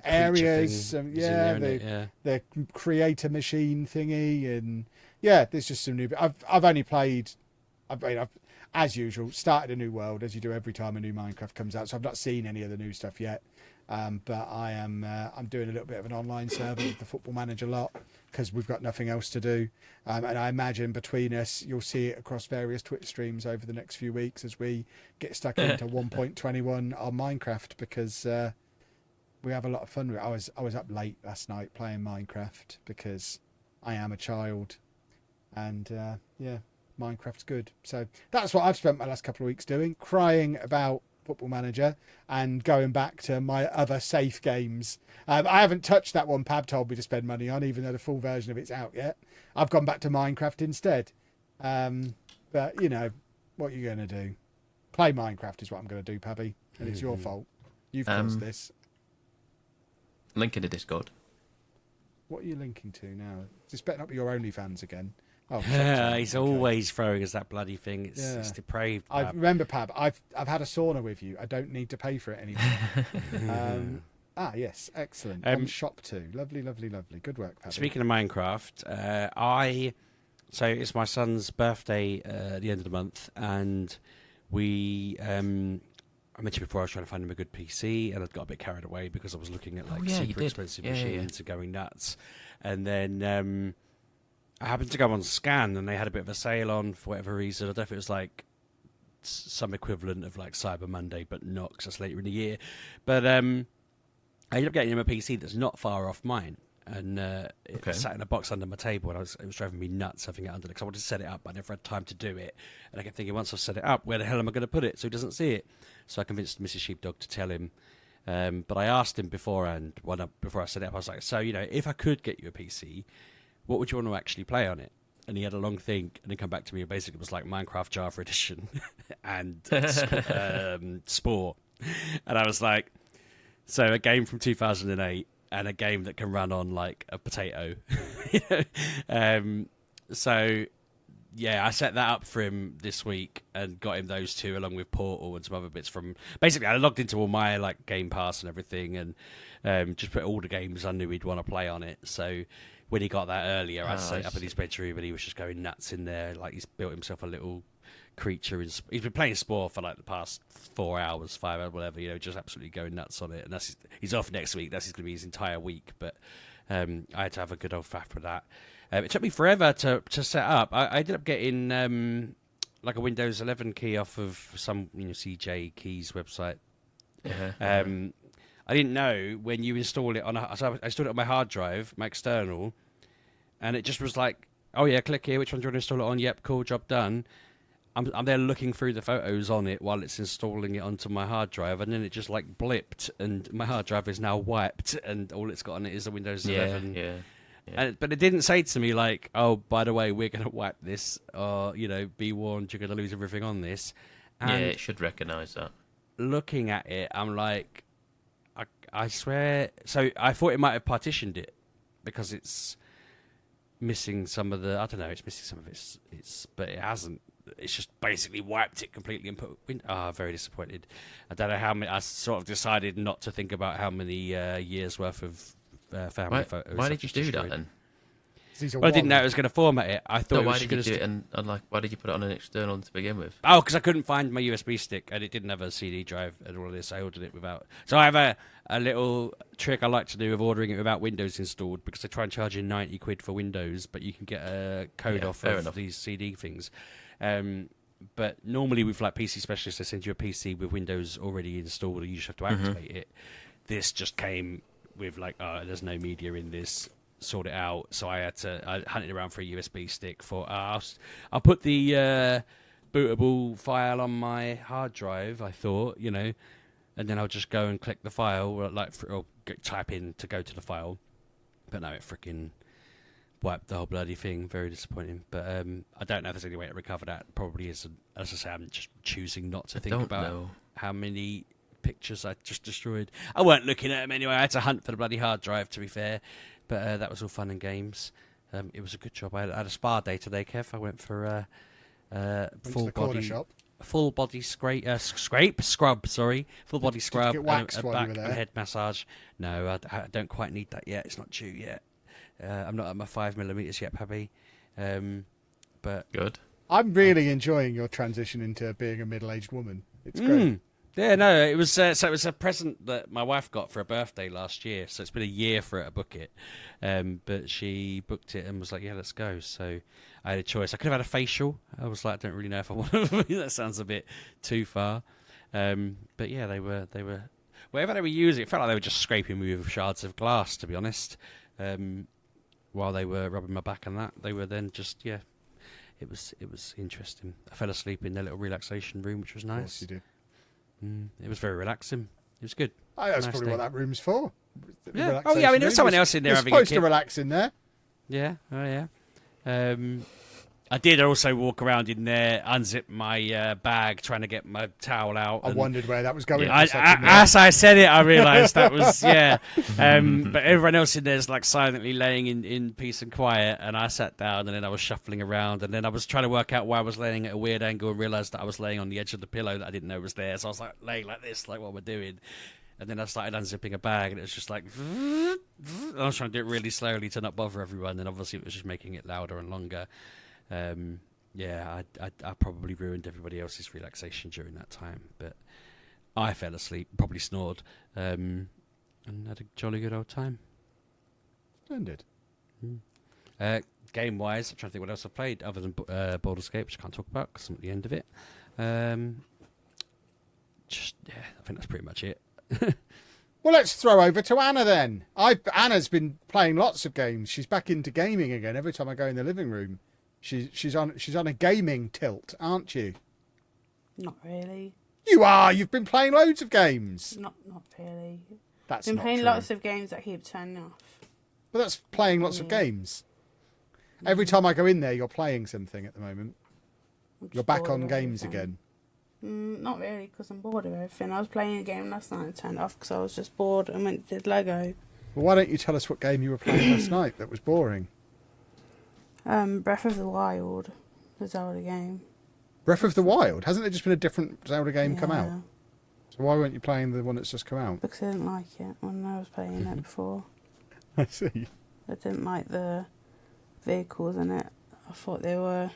areas, the creator machine thingy, and there's just some new. I've only played. I've as usual started a new world, as you do every time a new Minecraft comes out. So I've not seen any of the new stuff yet, but I'm doing a little bit of an online server with the Football Manager lot, because we've got nothing else to do, and I imagine between us you'll see it across various Twitch streams over the next few weeks as we get stuck into 1.21 on Minecraft, because we have a lot of fun with it. I was up late last night playing Minecraft because I am a child, and Minecraft's good. So that's what I've spent my last couple of weeks doing, crying about Football Manager and going back to my other safe games. I haven't touched that one Pab told me to spend money on, even though the full version of it's out yet. I've gone back to Minecraft instead. But, you know, what are you going to do? Play Minecraft is what I'm going to do, Pabby. And it's your fault. You've caused this. Link in the Discord. What are you linking to now? Just better not be your OnlyFans again. Oh, he's always throwing us that bloody thing. It's depraved. I remember, Pab. I've had a sauna with you. I don't need to pay for it anymore. Yes, excellent. On Shop 2. Lovely. Good work, Pab. Speaking of Minecraft, so it's my son's birthday at the end of the month, and we. I mentioned before I was trying to find him a good PC, and I'd got a bit carried away because I was looking at super expensive machines and going nuts, and then. I happened to go on Scan, and they had a bit of a sale on for whatever reason. I don't know if it was like some equivalent of like Cyber Monday, but not, because that's later in the year. But I ended up getting him a PC that's not far off mine, and it sat in a box under my table, and it was driving me nuts having it under there, because I wanted to set it up, but I never had time to do it. And I kept thinking, once I've set it up, where the hell am I going to put it so he doesn't see it? So I convinced Mrs. Sheepdog to tell him. But I asked him beforehand, before I set it up, I was like, so, you know, if I could get you a PC, what would you want to actually play on it? And he had a long think, and then come back to me, and basically it was like Minecraft Java Edition and Spore. And I was like, so a game from 2008 and a game that can run on like a potato. So yeah, I set that up for him this week and got him those two, along with Portal and some other bits from. Basically, I logged into all my like Game Pass and everything, and just put all the games I knew he'd want to play on it. So when he got that earlier, I set it up in his bedroom, and he was just going nuts in there. Like, he's built himself a little creature. He's been playing Spore for like the past 4 hours, 5 hours, whatever. You know, just absolutely going nuts on it. And he's off next week. That's going to be his entire week. But I had to have a good old faff for that. It took me forever to set up. I ended up getting like a Windows 11 key off of some CJ Keys website. I didn't know when you install it on so I installed it on my hard drive, my external, and it just was like, oh yeah, click here, which one do you want to install it on? Yep, cool, job done. I'm there looking through the photos on it while it's installing it onto my hard drive, and then it just like blipped, and my hard drive is now wiped, and all it's got on it is a Windows 11. Yeah. But it didn't say to me like, oh, by the way, we're going to wipe this, or, be warned, you're going to lose everything on this. And it should recognise that. Looking at it, I'm like, I swear. So I thought it might have partitioned it because it's missing some of the. I don't know. It's missing some of its. But it hasn't. It's just basically wiped it completely and put. Very disappointed. I don't know how many. I sort of decided not to think about how many years worth of family photos. Why did you do that then? Well, I didn't know it was going to format it. I thought. Why did you do it? And like, why did you put it on an external to begin with? Oh, because I couldn't find my USB stick, and it didn't have a CD drive and all of this. I ordered it without. So I have a little trick I like to do of ordering it without Windows installed, because they try and charge you £90 for Windows, but you can get a code off of these CD things. But normally with like PC specialists, they send you a PC with Windows already installed, and you just have to activate it. This just came with like, there's no media in this. Sort it out. So I hunted around for a USB stick for. I'll put the bootable file on my hard drive. I thought, and then I'll just go and click the file, or type in to go to the file. But no, it freaking wiped the whole bloody thing. Very disappointing. But I don't know if there's any way to recover that. Probably is. As I say, I'm just choosing not to think about how many pictures I just destroyed. I weren't looking at them anyway. I had to hunt for the bloody hard drive, to be fair. But that was all fun and games. It was a good job. I had a spa day today, Kev. I went for full body scrub. Sorry, full body scrub, Did you get waxed a while back you were and there? head massage. No, I don't quite need that yet. It's not due yet. I'm not at my 5mm yet, Pabby. But Good. I'm really enjoying your transition into being a middle-aged woman. It's great. Yeah, no, it was so it was a present that my wife got for her birthday last year. So it's been a year for her to book it, but she booked it and was like, "Yeah, let's go." So I had a choice. I could have had a facial. I was like, I don't really know if I want to. That sounds a bit too far. But yeah, they were whatever they were using. It felt like they were just scraping me with shards of glass, to be honest. While they were rubbing my back and that, they were then just It was interesting. I fell asleep in their little relaxation room, which was nice. Of course you did. It was very relaxing. It was good. That's Nice probably day. what that room's for. Yeah. Oh yeah. I mean, there was someone else in there You're having a supposed kid. to relax in there. Yeah. Oh yeah. I did also walk around in there, unzip my bag, trying to get my towel out. I wondered where that was going. Yeah, for a second there. as I said it, I realised that was But everyone else in there is like silently laying in peace and quiet, and I sat down, and then I was shuffling around, and then I was trying to work out why I was laying at a weird angle, and realised that I was laying on the edge of the pillow that I didn't know was there. So I was like laying like this, like what we're doing. And then I started unzipping a bag, and it was just like, and I was trying to do it really slowly to not bother everyone, and obviously it was just making it louder and longer. I probably ruined everybody else's relaxation during that time, but I fell asleep, probably snored, and had a jolly good old time. Splendid. Game-wise, I'm trying to think what else I've played other than Baldur's Gate, which I can't talk about because I'm at the end of it. I think that's pretty much it. Well, let's throw over to Anna then. Anna's been playing lots of games. She's back into gaming again. Every time I go in the living room, she's on a gaming tilt, aren't you? Not really. You are. You've been playing loads of games. Not really. That's Been not playing true. lots of games that keep turning off. But that's playing lots of games. Every time I go in there, you're playing something at the moment. I'm just You're back bored on of games everything. again. Not really, because I'm bored of everything. I was playing a game last night and turned it off because I was just bored and went to did Lego. Well, why don't you tell us what game you were playing last night that was boring? Breath of the Wild, the Zelda game. Breath of the Wild? Hasn't there just been a different Zelda game come out? Yeah, So why weren't you playing the one that's just come out? because I didn't like it when I was playing it before. I see. I didn't like the vehicles in it. I thought they were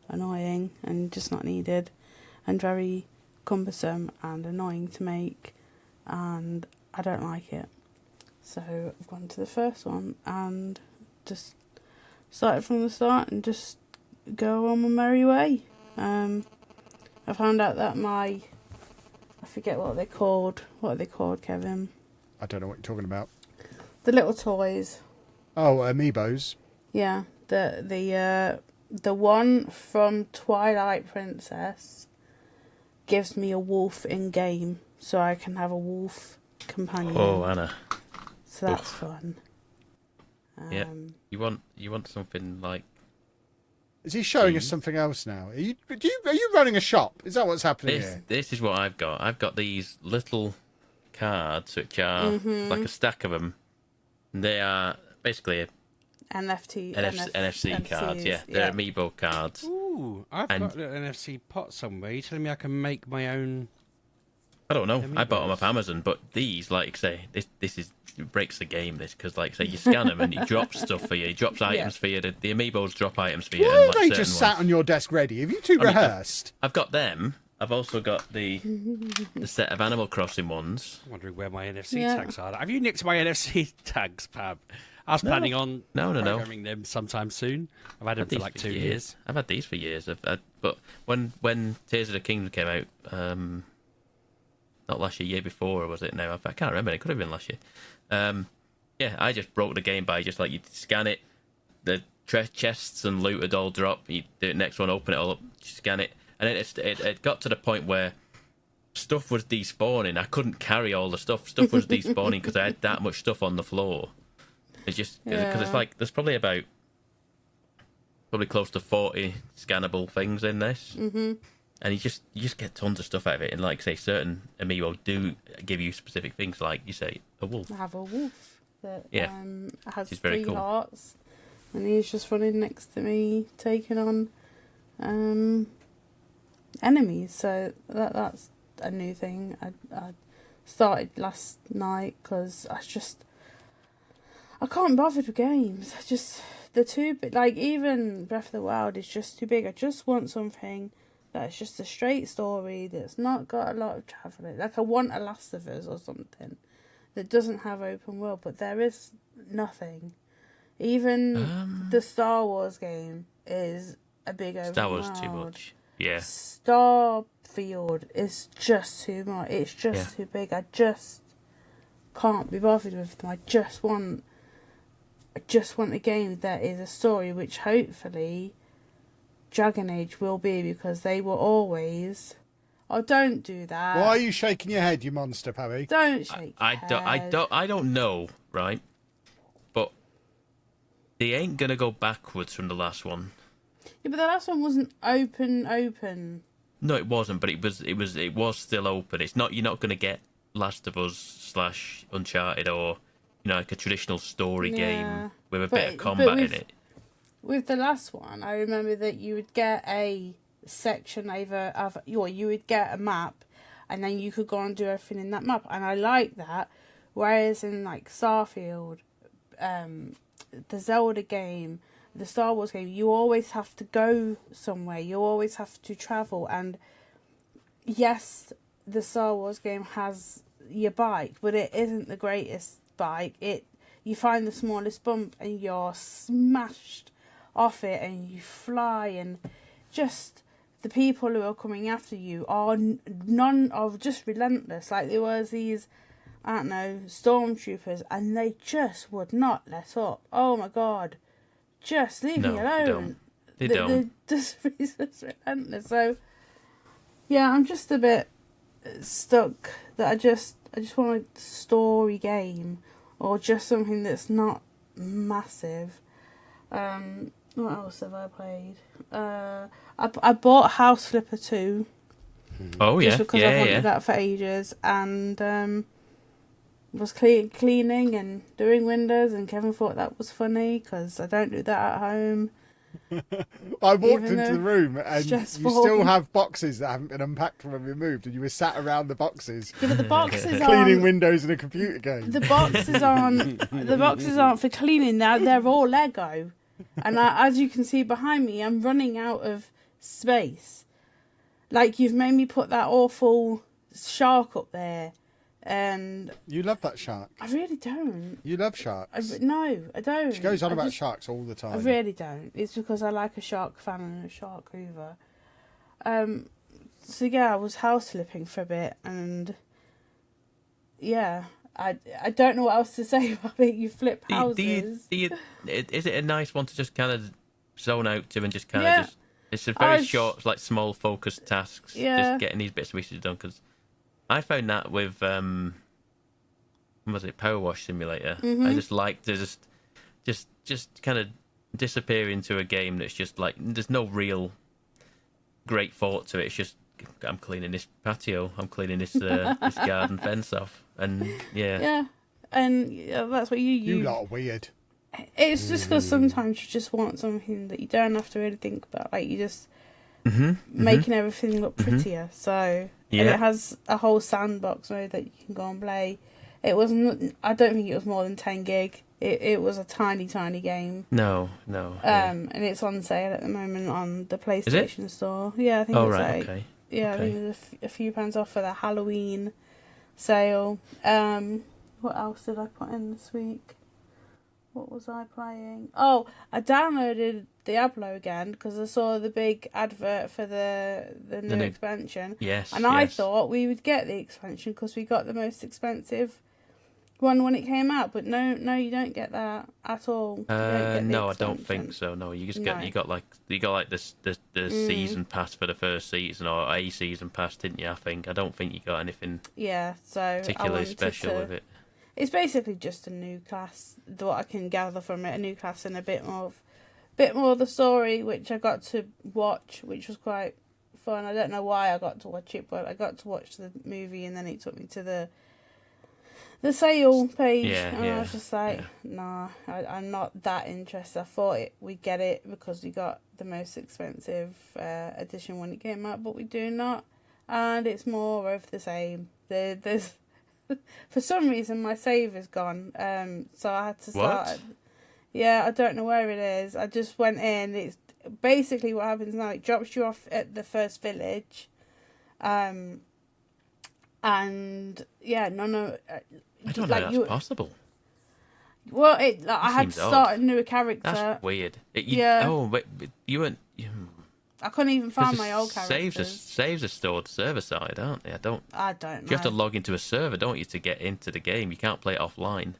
annoying and just not needed and very cumbersome and annoying to make, and I don't like it. So I've gone to the first one and just started from the start and just go on my merry way. I found out that I forget what they're called. What are they called, Kevin? I don't know what you're talking about. The little toys. Oh, amiibos. Yeah, the one from Twilight Princess gives me a wolf in game, so I can have a wolf companion. Oh, Anna. So that's fun. Yeah. You want something like? Is he showing us something else now? Are you running a shop? Is that what's happening here? This is what I've got. I've got these little cards which are like a stack of them. They are basically NFC cards. Yeah, they're amiibo cards. Ooh, I've got an NFC pot somewhere. You're telling me I can make my own? I don't know. I bought them Amiibos. off Amazon, but these, like say, this is it breaks the game. This because, like say, you scan them and it drops stuff for you. It drops items for you. The amiibos drop items for you. Why and, are like, they certain just ones. sat on your desk ready? Have you two rehearsed? I've got them. I've also got the set of Animal Crossing ones. I'm wondering where my NFC tags are. Have you nicked my NFC tags, Pab? I was planning on No. programming them sometime soon. I've had them for like 2 years. I've had these for years. But when Tears of the Kingdom came out, not last year before, or was it? No, I can't remember. It could have been last year. Yeah, I just broke the game by just like you scan it, the chests and loot would all drop. You do the next one, open it all up, scan it, and then it got to the point where stuff was despawning. I couldn't carry all the stuff. Stuff was despawning because I had that much stuff on the floor. It's just because it's like there's probably close to 40 scannable things in this, and you just get tons of stuff out of it. And like say, certain amiibo do give you specific things, like you say a wolf. I have a wolf that has She's very 3 cool. hearts, and he's just running next to me, taking on enemies. So that's a new thing. I started last night because I can't bother with games. They're too big. Like even Breath of the Wild is just too big. I just want something that's just a straight story that's not got a lot of travelling. Like I want a Last of Us or something that doesn't have open world, but there is nothing. Even the Star Wars game is a big open Star Wars world. too much. Yeah. Starfield is just too much. It's just too big. I just can't be bothered with them. I just want a game that is a story, which hopefully Dragon Age will be, because they were always... Oh, don't do that. Why are you shaking your head, you monster, Pabby? Don't shake your head. I don't know, right? But they ain't gonna go backwards from the last one. Yeah, but the last one wasn't open. No, it wasn't, but it was still open. It's not. You're not gonna get Last of Us / Uncharted or like a traditional story game with a bit of combat in it. With the last one, I remember that you would get a section you would get a map, and then you could go and do everything in that map, and I like that. Whereas in like Starfield, the Zelda game, the Star Wars game, you always have to go somewhere. You always have to travel, and yes, the Star Wars game has your bike, but it isn't the greatest bike. You find the smallest bump and you're smashed off it, and you fly, and just the people who are coming after you are just relentless. Like there was these, I don't know, stormtroopers, and they just would not let up. Oh my god, just leave me alone. They don't. They're just relentless. So yeah, I'm just a bit stuck that I just want a story game, or just something that's not massive. What else have I played? I bought House Flipper 2. Oh yeah, just because I've wanted that for ages, and was cleaning and doing windows, and Kevin thought that was funny because I don't do that at home. I walked into the room and stressful. you still have boxes that haven't been unpacked when we moved, and you were sat around the boxes. Yeah, but the boxes cleaning windows in a computer game. The boxes aren't for cleaning. They're all Lego, and as you can see behind me, I'm running out of space. Like, you've made me put that awful shark up there, and you love that shark. I really don't. You love sharks. No, I don't. She goes on about sharks all the time. I really don't. It's because I like a shark fan and a shark hoover. So yeah, I was house flipping for a bit, and yeah, I don't know what else to say about it. You flip houses. Is it a nice one to just kind of zone out to and just kind of just... It's a very short, like small, focused tasks. Yeah. Just getting these bits and pieces done. Because I found that with what was it, Power Wash Simulator. Mm-hmm. I just like to just kind of disappear into a game that's just like there's no real great thought to it. It's just I'm cleaning this patio, I'm cleaning this this garden fence off, and yeah, and that's what You lot are weird. It's just because sometimes you just want something that you don't have to really think about. Like, you just making everything look prettier. So, and it has a whole sandbox mode that you can go and play. It wasn't. I don't think it was more than 10 gig. It was a tiny game. No. And it's on sale at the moment on the PlayStation Store. Yeah, I think it's right, like. okay. Yeah, I think there's a few pounds off for the Halloween sale. What else did I put in this week? What was I playing? Oh, I downloaded Diablo again because I saw the big advert for the new expansion. Yes. And I thought we would get the expansion because we got the most expensive one when it came out. But no, you don't get that at all. No, I don't think so. No, you just get you got like the season pass for the first season or a season pass, didn't you? I don't think you got anything. Yeah, so particularly special with it. It's basically just a new class. What I can gather from it, a new class and a bit more of the story, which I got to watch, which was quite fun. I don't know why I got to watch it, but I got to watch the movie, and then it took me to the sale page, I was just like, nah, I'm not that interested. I thought we'd get it because we got the most expensive edition when it came out, but we do not, and it's more of the same. There's for some reason my save is gone, so I had to start. What? Yeah, I don't know where it is. I just went in. It's basically what happens now. It drops you off at the first village, and yeah, none of. I don't know that's possible. Well, I had to start a new character. That's weird. Yeah. But you weren't. I couldn't even find my old characters. Saves are stored server side, aren't they? I don't know. You have to log into a server, don't you, to get into the game? You can't play it offline.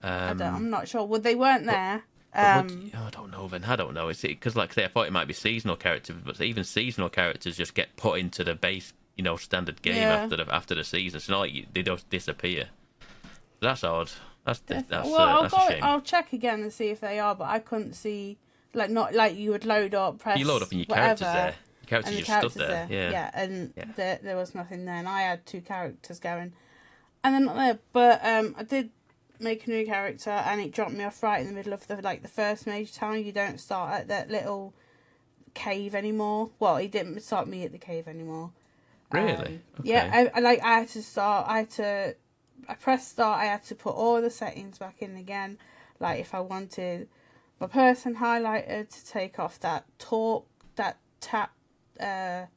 I'm not sure. Well, they weren't there. I don't know. Then I don't know. It's because, like I say, I thought it might be seasonal characters, but even seasonal characters just get put into the base, standard game after the season. It's not like they don't disappear. That's odd. That's a shame. I'll check again and see if they are, but I couldn't see. Not like you would load up, press. You load up and your characters there. Your characters just stood there. Yeah, and there was nothing there, and I had 2 characters going, and they're not there. But I did make a new character, and it dropped me off right in the middle of the first major town. You don't start at that little cave anymore. Well, he didn't start me at the cave anymore. Really? Okay. Yeah, I had to start. I pressed start. I had to put all the settings back in again. Like if I wanted my person highlighted to take off that tap, the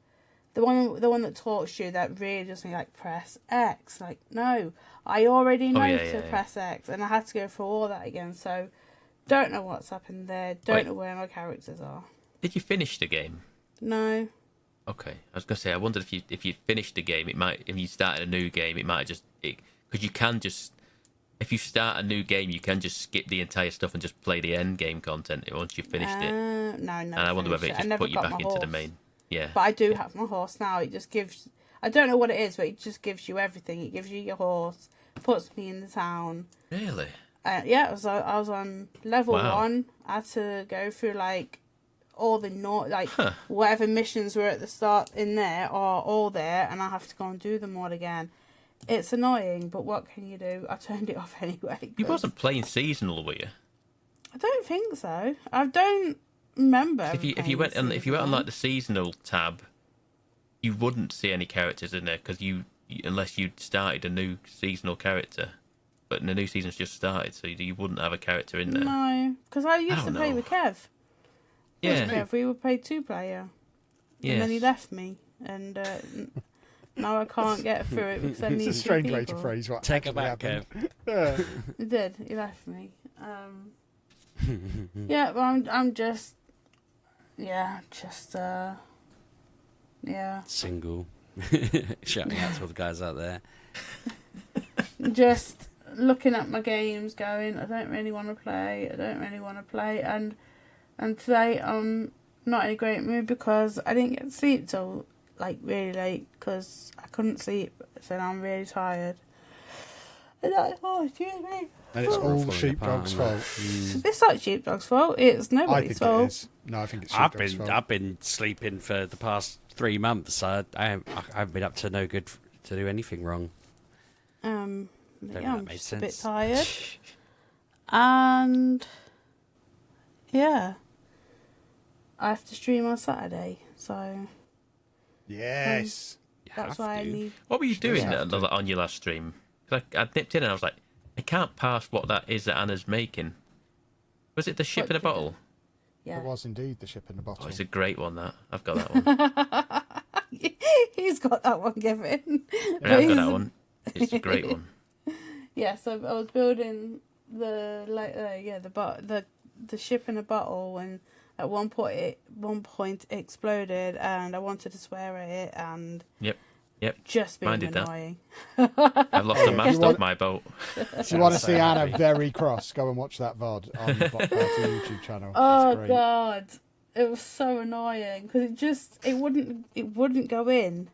one that talks to you, that really doesn't press X. Like, no, I already know to press X, and I had to go through all that again. So, don't know what's happened there. Don't know where my characters are. Did you finish the game? No. Okay, I was gonna say I wondered if you finished the game, if you started a new game, it might just because you can just. If you start a new game, you can just skip the entire stuff and just play the end game content once you've finished it. No, and I wonder whether it just put you back into the main. Yeah. But I do have my horse now. It just gives. I don't know what it is, but it just gives you everything. It gives you your horse, puts me in the town. Really? Yeah, I was on level 1. I had to go through all the whatever missions were at the start in there are all there, and I have to go and do them all again. It's annoying, but what can you do? I turned it off anyway. You wasn't playing seasonal, were you? I don't think so. I don't remember. If you went on the seasonal tab, you wouldn't see any characters in there because unless you'd started a new seasonal character, but the new season's just started, so you wouldn't have a character in there. No, because I used to play with Kev. Yeah, Kev, we would play 2-player. Yeah, and then he left me, and. Now I can't get through it because I need. It's a strange way to phrase what. Take it back, Kev. He did. He left me. Yeah, but I'm just. Yeah, yeah. Single. Shouting out to all the guys out there. Just looking at my games, going, I don't really want to play. And today I'm not in a great mood because I didn't get to sleep till really late because I couldn't sleep, so now I'm really tired. And excuse me. And it's all Sheepdog's fault. It's not Sheepdog's fault. It's nobody's fault. It is. No, I think it's Sheepdog's fault. I've been sleeping for the past 3 months. I haven't been up to no good to do anything wrong. Yeah, I'm just sense. a bit tired. And yeah, I have to stream on Saturday, so. Yes. That's why I need. What were you doing on your last stream? I nipped in and I was like, I can't pass what that is that Anna's making. Was it the ship in a bottle? Yeah. It was indeed the ship in a bottle. Oh, it's a great one, that. I've got that one. He's got that one, Kevin. Yeah, I've got that one. It's a great one. Yeah, so I was building the ship in a bottle, and at one point it exploded, and I wanted to swear at it, and Yep. just being Mine did that. annoying. I've lost a mast off my boat. If you want to see Anna very cross, go and watch that VOD on the Bot Party YouTube channel. Oh It's great. God, it was so annoying because it wouldn't go in,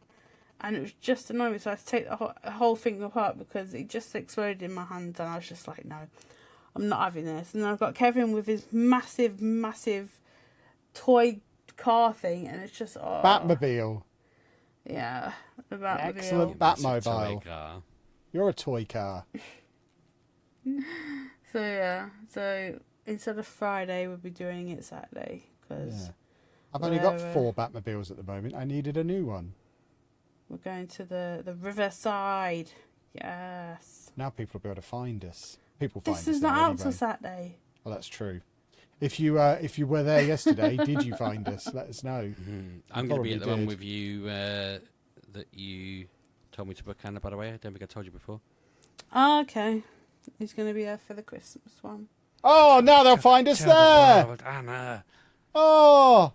and it was just annoying. So I had to take the whole thing apart because it just exploded in my hands, and I was just like, no, I'm not having this. And then I've got Kevin with his massive toy car thing, and it's just Batmobile. Yeah, the Batmobile. Excellent Batmobile. You're a toy car. So instead of Friday, we'll be doing it Saturday because I've only got 4 Batmobiles at the moment. I needed a new one. we're going to the riverside. Yes. Now people will be able to find us. People find us. This is not there out anyway. till Saturday. Well, that's true. If you were there yesterday, did you find us? Let us know. I'm going to be at the one did. with you that you told me to book, Anna, by the way. I don't think I told you before. Oh, okay. He's going to be there for the Christmas one. Oh, now they'll find us Tell the there. world, Anna. Oh.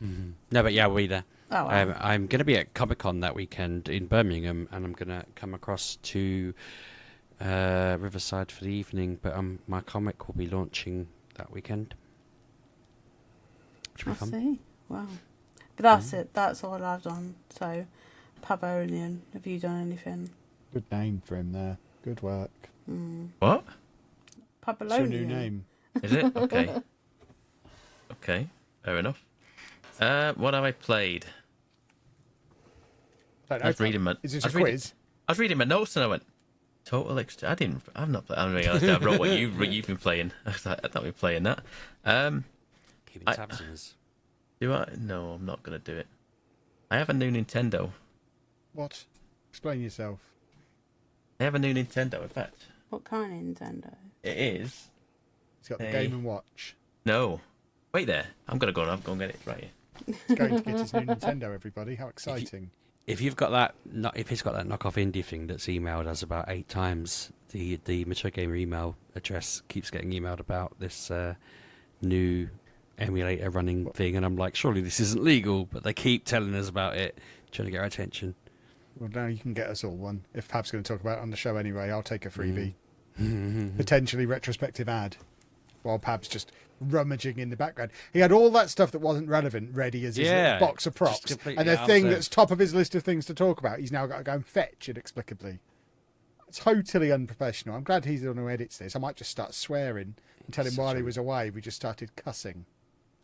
No, but yeah, we'll be there. Oh, wow. I'm going to be at Comic-Con that weekend in Birmingham, and I'm going to come across to Riverside for the evening, but my comic will be launching that weekend. Which will I be fun. see. Wow. But that's it. That's all I've done. So, Pabonian, have you done anything? Good name for him there. Good work. What? It's your Pabonian. new name. Is it? Okay. Okay, fair enough. What have I played? Don't know, I was reading my. Is this I a was reading- quiz? I was reading my notes and I went, total extra. I've not played. I mean, I wrote what you've been playing. I was like, I've not been playing that. Keeping tabs on us. Do I? No, I'm not gonna do it. I have a new Nintendo. What? Explain yourself. I have a new Nintendo. In fact, What kind of Nintendo? it is. He's got the Hey. Game & Watch. No, wait there. I'm gonna go and get it right here. He's going to get his new Nintendo, everybody. How exciting. If you've got that, if he's got that knockoff indie thing that's emailed us about 8 times, the Mature Gamer email address keeps getting emailed about this new emulator running thing, and I'm like, surely this isn't legal, but they keep telling us about it, trying to get our attention. Well, now you can get us all one. If Pab's going to talk about it on the show anyway, I'll take a freebie. Potentially retrospective ad. While Pab's just rummaging in the background. He had all that stuff that wasn't relevant ready as his little box of props. completely And the out thing there. that's top of his list of things to talk about, he's now got to go and fetch inexplicably. Totally unprofessional. I'm glad he's the one who edits this. I might just start swearing and tell him Such while a- he was away, we just started cussing.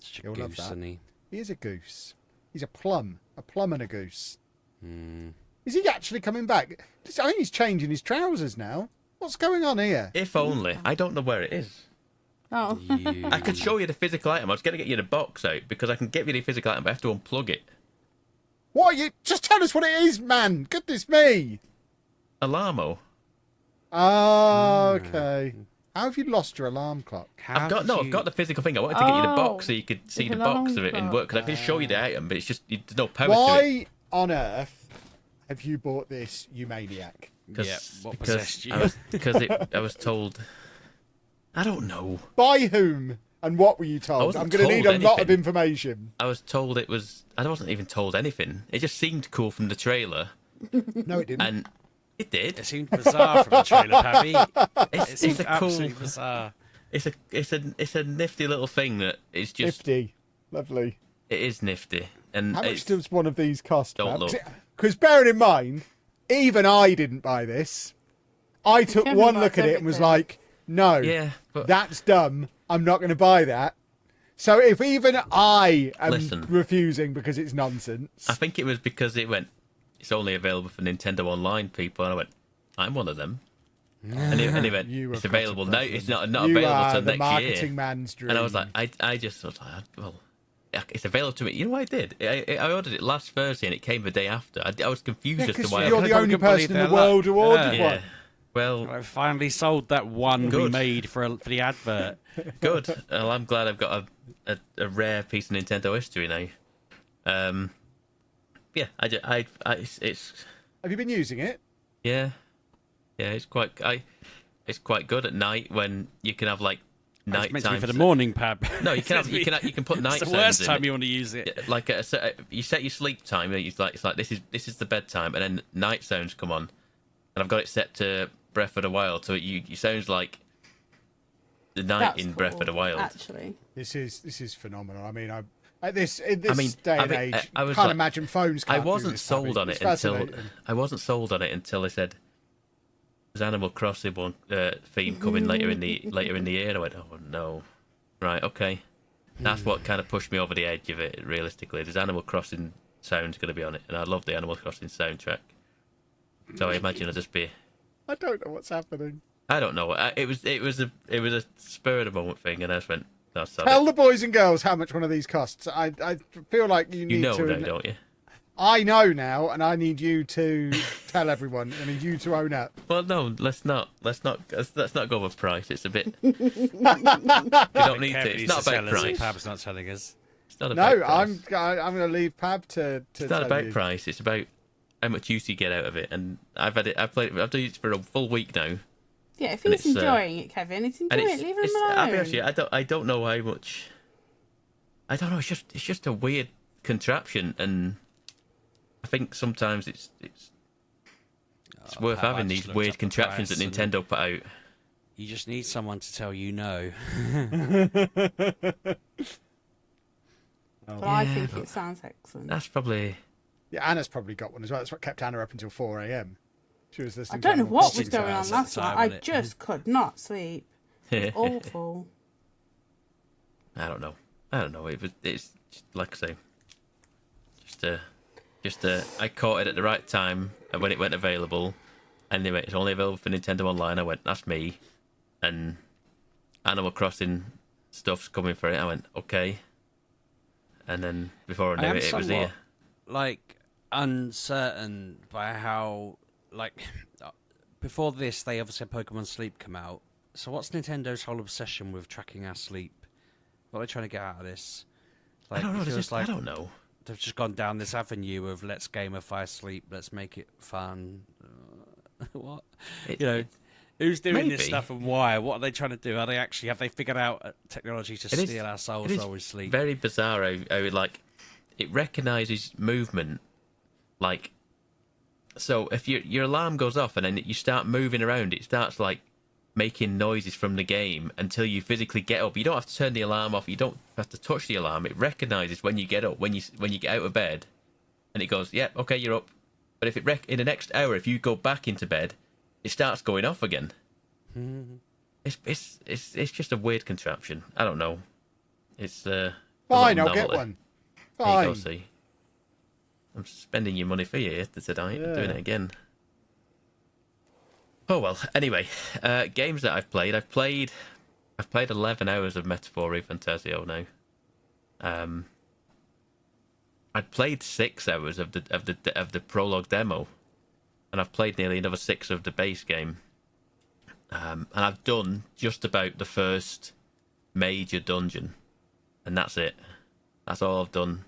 Such a You'll love goose, that. isn't he? He is a goose. He's a plum and a goose. Mm. Is he actually coming back? I think he's changing his trousers now. What's going on here? If only. I don't know where it is. Oh. I could show you the physical item. I was going to get you the box out because I can get you the physical item, but I have to unplug it. What are you? Just tell us what it is, man. Goodness me. Alarmo. Oh, okay. How have you lost your alarm clock? I've got the physical thing. I wanted to get you the box so you could see the box of it and work. Because I could show you the item, but it's just there's no power to it. Why on earth have you bought this, you maniac? What possessed you? I was told. I don't know. By whom and what were you told? wasn't I'm going to told need a lot of anything. information. I was told it was. I wasn't even told anything. It just seemed cool from the trailer, No, it didn't. and it did. It seemed bizarre from the trailer, Pabby. It It's seemed a cool. absolutely bizarre. It's a nifty little thing that it's just. 50. Lovely. It is nifty, and How much it's, does one of these cost? Don't look. Because bearing in mind, even I didn't buy this. I took Kevin one buys look at it and was everything. like, no, yeah, but that's dumb. I'm not going to buy that. So if even I am Listen. refusing because it's nonsense, I think it was because it went. It's only available for Nintendo Online people, and I went. I'm one of them. And he went. You It's have got a available now. problem. It's not you available are till the next marketing year. man's dream. And I was like, I just thought, well, it's available to me. You know what I did? I ordered it last Thursday, and it came the day after. I was confused as to because why. you're I the couldn't only believe person in their the world who luck. ordered Yeah. one. Well, I finally sold that one we Good. made for the advert. good. Well, I'm glad I've got a rare piece of Nintendo history now. Yeah, it's Have you been using it? yeah, it's quite. it's quite good at night when you can have like night It's meant to be time for the morning, Pab. No, you can put night It's sounds the worst in time it. you want to use it. Like you set your sleep time. It's like this is the bedtime, and then night sounds come on, and I've got it set to Breath of the Wild, so it sounds like the night That's in cool, Breath of the Wild. Actually, This is phenomenal. I mean, in this day and age, I was can't like- imagine phones. Can't I wasn't do this, sold Abby. on It's it until fascinating. they said there's Animal Crossing one theme coming later in the year. And I went, oh no, right, okay. That's what kind of pushed me over the edge of it. Realistically, there's Animal Crossing sounds going to be on it, and I love the Animal Crossing soundtrack. So I imagine it'll just be. I don't know what's happening. I don't know. It was a spur of the moment thing, and I just went, "No, sorry." Tell the boys and girls how much one of these costs. I feel like you need You know to. now, don't you? I know now, and I need you to tell everyone. I need you to own up. Well, no, let's not go with price. It's a bit. We don't need to. It's not about price. Pab's not telling us. It's not about No, price. I'm going to leave Pab to It's not tell about you. price. It's about how much use you get out of it. And I've done it for a full week now. yeah. If And he's it's, enjoying it, Kevin, he's And enjoying it. Leave him alone. I'll be honest with you, I don't know how much. I don't know. It's just a weird contraption, and I think sometimes it's worth Pab, I having just these looked weird up the contraptions that price and- Nintendo put out. You just need someone to tell you no. But I Yeah, think but- it sounds excellent. That's probably. Yeah, Anna's probably got one as well. That's what kept Anna up until 4 a.m. She was I listening. don't know to what was 6 going on hours at last the night. time, I wasn't it? just could not sleep. It was awful. I don't know. It's like I say, I caught it at the right time when it went available, and they went, it's only available for Nintendo Online. I went, that's me, and Animal Crossing stuff's coming for it. I went, okay, and then before I knew am it was somewhat, here. like, uncertain by how, like, before this, they obviously had Pokemon Sleep come out. So what's Nintendo's whole obsession with tracking our sleep? What are they trying to get out of this? Like, I don't know. it feels I don't know. They've just gone down this avenue of let's gamify sleep, let's make it fun. What? Who's doing this maybe. stuff and why? What are they trying to do? Have they figured out technology to steal our souls while we sleep? Very bizarre how like it recognizes movement. Like, so if your alarm goes off and then you start moving around, it starts like making noises from the game until you physically get up. You don't have to turn the alarm off. You don't have to touch the alarm. It recognizes when you get up, when you get out of bed, and it goes, "Yeah, okay, you're up." But if in the next hour, if you go back into bed, it starts going off again. It's just a weird contraption. I don't know. It's a Fine, little I'll get novelty. one. There you go, Fine. see. I'm spending your money for you yesterday tonight. I'm doing it again. Oh well. Anyway, games that I've played. I've played 11 hours of Metaphor Fantasio now. I'd played 6 hours of the prologue demo, and I've played nearly another 6 of the base game. And I've done just about the first major dungeon, and that's it. That's all I've done.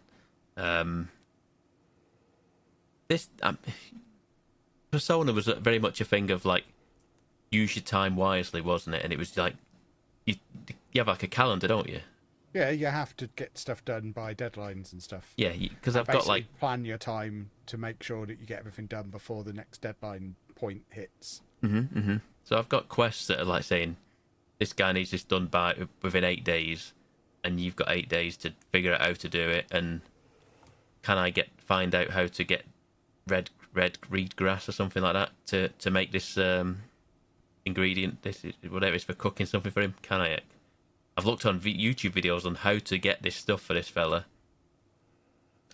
Persona was very much a thing of like use your time wisely, wasn't it? And it was like you have like a calendar, don't you? Yeah, you have to get stuff done by deadlines and stuff. Yeah, because I've got Basically like plan your time to make sure that you get everything done before the next deadline point hits. So I've got quests that are like saying this guy needs this done within 8 days, and you've got 8 days to figure out how to do it. And can I find out how to get red reed grass or something like that to make this ingredient? This is whatever it's for cooking something for him. Can I? I've looked on YouTube videos on how to get this stuff for this fella.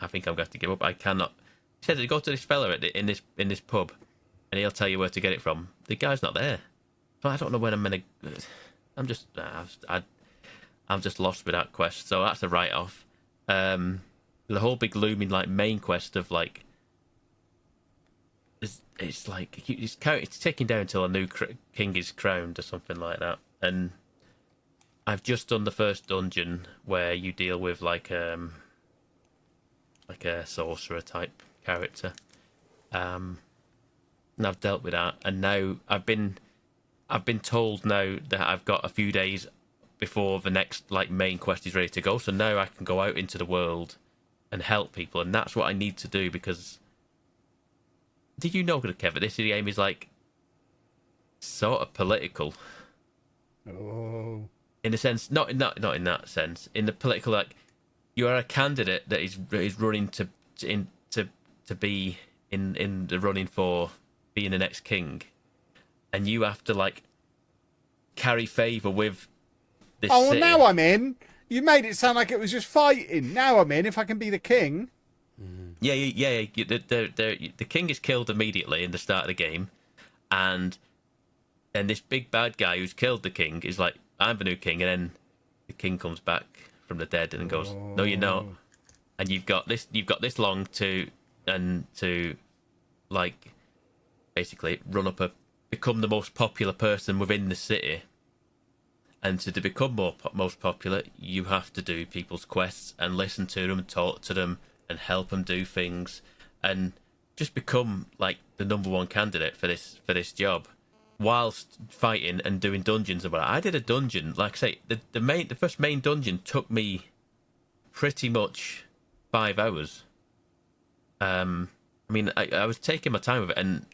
I think I'm going to have to give up. I cannot. He said to go to this fella in this pub, and he'll tell you where to get it from. The guy's not there, so I don't know when I'm gonna. I'm just lost with that quest. So that's a write off. The whole big looming like main quest of like. It's like it's taking down until a new king is crowned or something like that, and I've just done the first dungeon where you deal with like a sorcerer type character, and I've dealt with that, and now I've been I've been told now that I've got a few days before the next like main quest is ready to go. So now I can go out into the world and help people, and that's what I need to do because. Did you know, Kev, that this game is like sort of political? Oh. In a sense, not in that sense. In the political, like you are a candidate that is running to be in the running for being the next king, and you have to like carry favour with this. Oh, well, city. now I'm in. You made it sound like it was just fighting. Now I'm in. If I can be the king. Yeah. The king is killed immediately in the start of the game, and then this big bad guy who's killed the king is like, "I'm the new king," and then the king comes back from the dead and goes, "No, you're not." And you've got this long to like basically become the most popular person within the city. And to become most popular, you have to do people's quests and listen to them and talk to them and help them do things and just become like the number one candidate for this job whilst fighting and doing dungeons. I did a dungeon, like I say, the first main dungeon took me pretty much 5 hours. I mean, I was taking my time with it, and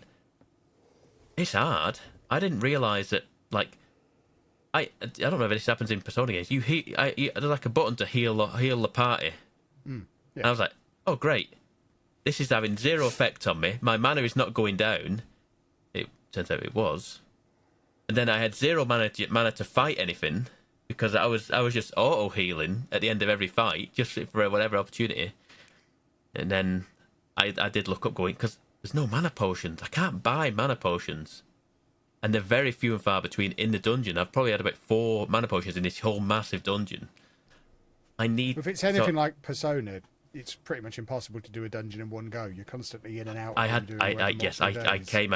it's hard. I didn't realise that, like, I don't know if this happens in Persona games. There's like a button to heal the party. Yeah. And I was like, oh, great. This is having zero effect on me. My mana is not going down. It turns out it was. And then I had zero mana to fight anything because I was just auto-healing at the end of every fight, just for whatever opportunity. And then I did look up going, because there's no mana potions. I can't buy mana potions. And they're very few and far between in the dungeon. I've probably had about 4 mana potions in this whole massive dungeon. If it's anything like Persona, it's pretty much impossible to do a dungeon in one go. You're constantly in and out. I came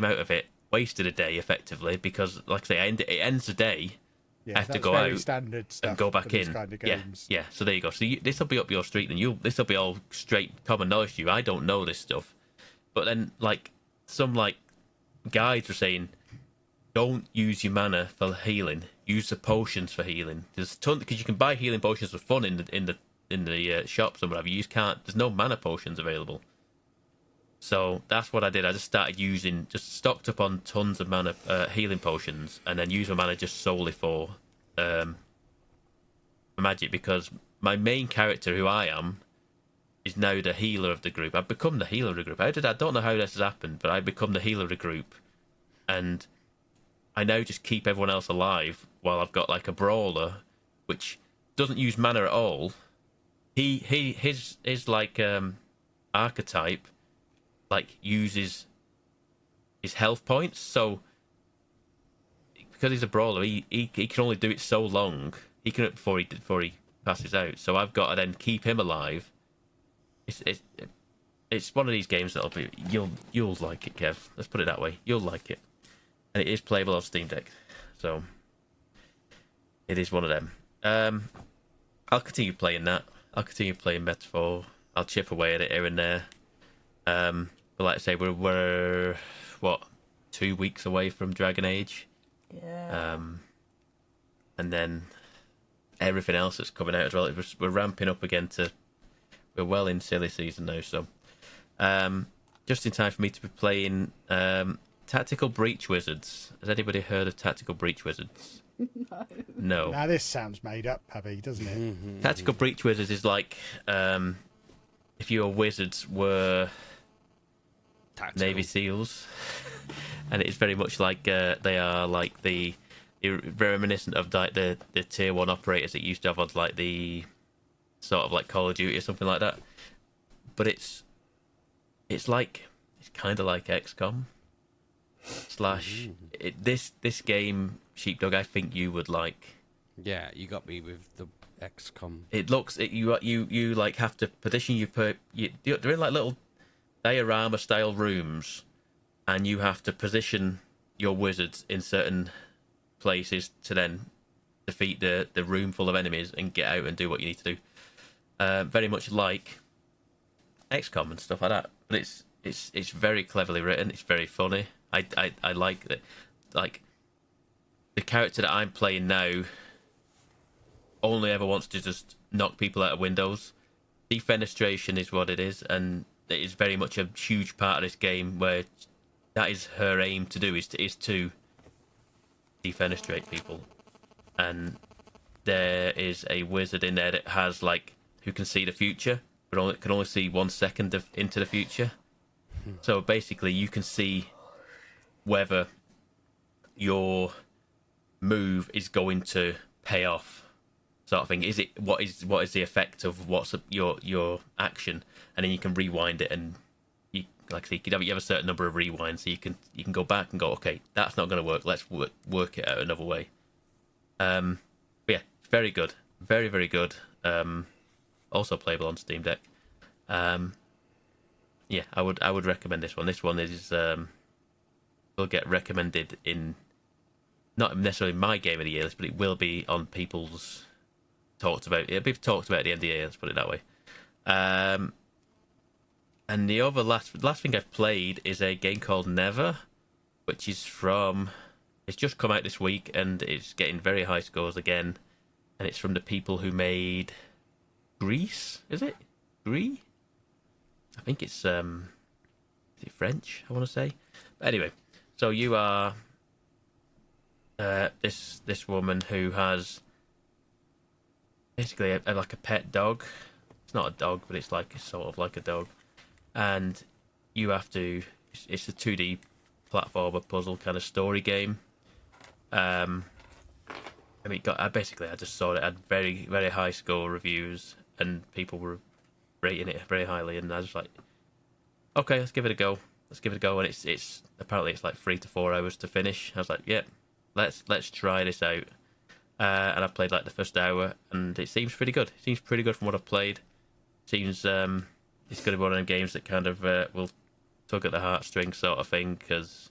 out of it, wasted a day effectively because, like I say, it ends the day. Yeah, I have to go out standard stuff and go back in. Kind of games. Yeah. So there you go. So this will be up your street, and this will be all straight common knowledge to you. I don't know this stuff, but then like some like guides were saying, don't use your mana for healing. Use the potions for healing. There's because you can buy healing potions for fun in the shops and whatever. There's no mana potions available. So that's what I did. I just started stocked up on tons of mana healing potions, and then use my mana just solely for magic, because my main character, who I am, is now the healer of the group. I've become the healer of the group. I don't know how this has happened, but I've become the healer of the group, and I now just keep everyone else alive while I've got like a brawler, which doesn't use mana at all. His like archetype like uses his health points, so because he's a brawler, he can only do it so long. He can before he passes out. So I've got to then keep him alive. It's one of these games that'll be you'll like it, Kev. Let's put it that way. You'll like it, and it is playable on Steam Deck, so it is one of them. I'll continue playing that. I'll continue playing Metaphor. I'll chip away at it here and there. But like I say, we're 2 weeks away from Dragon Age. Yeah. And then everything else that's coming out as well. We're ramping up again we're well in silly season now, so just in time for me to be playing Tactical Breach Wizards. Has anybody heard of Tactical Breach Wizards? No. Now this sounds made up, Pabby, doesn't it? Mm-hmm. Tactical Breach Wizards is like if your wizards were Tactical. Navy SEALs, and it's very much like they are like the reminiscent of like the tier 1 operators that used to have on like the sort of like Call of Duty or something like that. But it's kind of like XCOM / this game, Sheepdog, I think you would like. Yeah, you got me with the XCOM. It looks you like have to position they're in like little diorama style rooms, and you have to position your wizards in certain places to then defeat the room full of enemies and get out and do what you need to do. Very much like XCOM and stuff like that, but it's very cleverly written. It's very funny. I like that. Like the character that I'm playing now only ever wants to just knock people out of windows. Defenestration is what it is, and it is very much a huge part of this game where that is her aim to do, is to defenestrate people. And there is a wizard in there that has, like, who can see the future, but can only see 1 second into the future. So basically, you can see whether your move is going to pay off, sort of thing. What is the effect of what's your action, and then you can rewind it, and you, like I say, you have a certain number of rewinds, so you can go back and go, okay, that's not going to work. Let's work it out another way. But yeah, it's very good, very very good. Also playable on Steam Deck. Yeah, I would recommend this one. This one is will get recommended in not necessarily my game of the year list, but it will be on people's talked about. It'll be talked about at the end of the year. Let's put it that way. And the other last thing I've played is a game called Neva, which is it's just come out this week and it's getting very high scores again. And it's from the people who made Greece. Is it Greece? I think it's is it French, I want to say. But anyway, so you are this woman who has basically like a pet dog. It's not a dog, but it's sort of like a dog. And you have to. It's a 2D platformer puzzle kind of story game. I just saw it had very very high score reviews, and people were rating it very highly, and I was like, okay, let's give it a go. And it's apparently it's like 3 to 4 hours to finish. I was like, yeah, let's try this out. And I've played like the first hour, and it seems pretty good. It seems pretty good from what I've played. Seems it's going to be one of them games that kind of will tug at the heartstrings sort of thing, because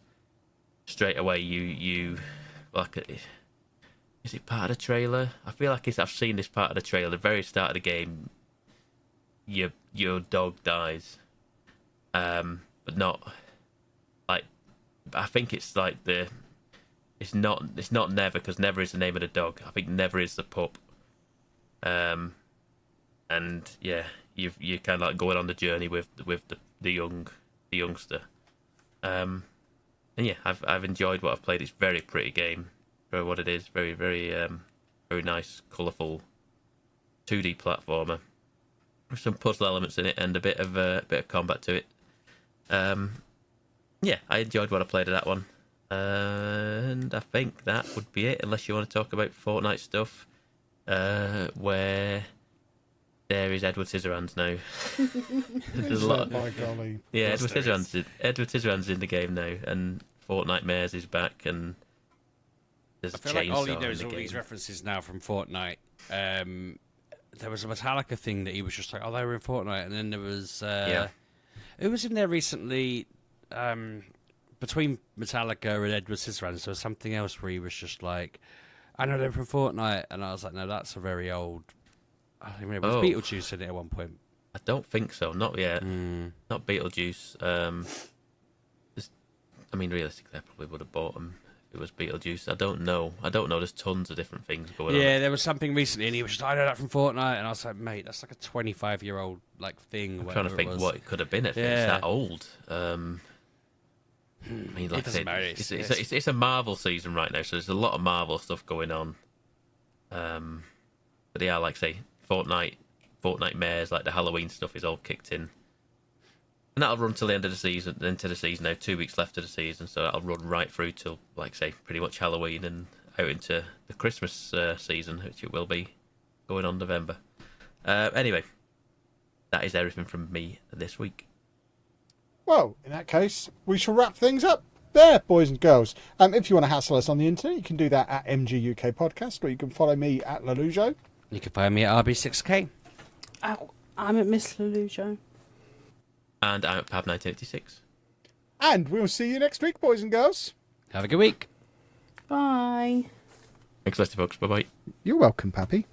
straight away you like it. Is it part of the trailer? I feel like I've seen this part of the trailer. The very start of the game, your dog dies, but not like. I think it's like it's not Neva, because Neva is the name of the dog. I think Neva is the pup. And yeah, you're kind of like going on the journey with the youngster. And yeah, I've enjoyed what I've played. It's a very pretty game for what it is. Very very very nice, colourful 2D platformer with some puzzle elements in it and a bit of combat to it. Yeah, I enjoyed what I played of that one. And I think that would be it, unless you want to talk about Fortnite stuff, where there is Edward Scissorhands now. There's a lot. By golly. Yeah, Edward Scissorhands in the game now, and Fortnite Mares is back, and there's I a feel chainsaw like Ollie knows in all the these game. references now from Fortnite. There was a Metallica thing that he was just like, oh, they were in Fortnite, and then there was who was in there recently? Between Metallica and Edward Scissorhands, there was something else where he was just like, I know them from Fortnite, and I was like, no, that's a very old. I think it was Beetlejuice in it at one point. I don't think so. Not yet. Not Beetlejuice. I mean, realistically, I probably would have bought them if it was Beetlejuice. I don't know. There's tons of different things going on. Yeah, there was something recently, and he was just, I know that from Fortnite, and I was like, mate, that's like a 25-year-old like thing. I'm trying to think what it could have been if it's that old. I mean, like I said, it's a Marvel season right now, so there's a lot of Marvel stuff going on. But yeah, like I say, Fortnite Mares, like the Halloween stuff is all kicked in. And that'll run till the end of the season. Into the season now, 2 weeks left of the season, so that'll run right through till, like I say, pretty much Halloween and out into the Christmas season, which it will be going on November. Anyway, that is everything from me this week. Well, in that case, we shall wrap things up there, boys and girls. If you want to hassle us on the internet, you can do that at Mgukpodcast, or you can follow me at Lalujo. You can find me at RB6K. I'm at Miss Lalujo. And I'm at Pab1986. And we'll see you next week, boys and girls. Have a good week. Bye. Thanks, Leslie, folks. Bye-bye. You're welcome, Pappy.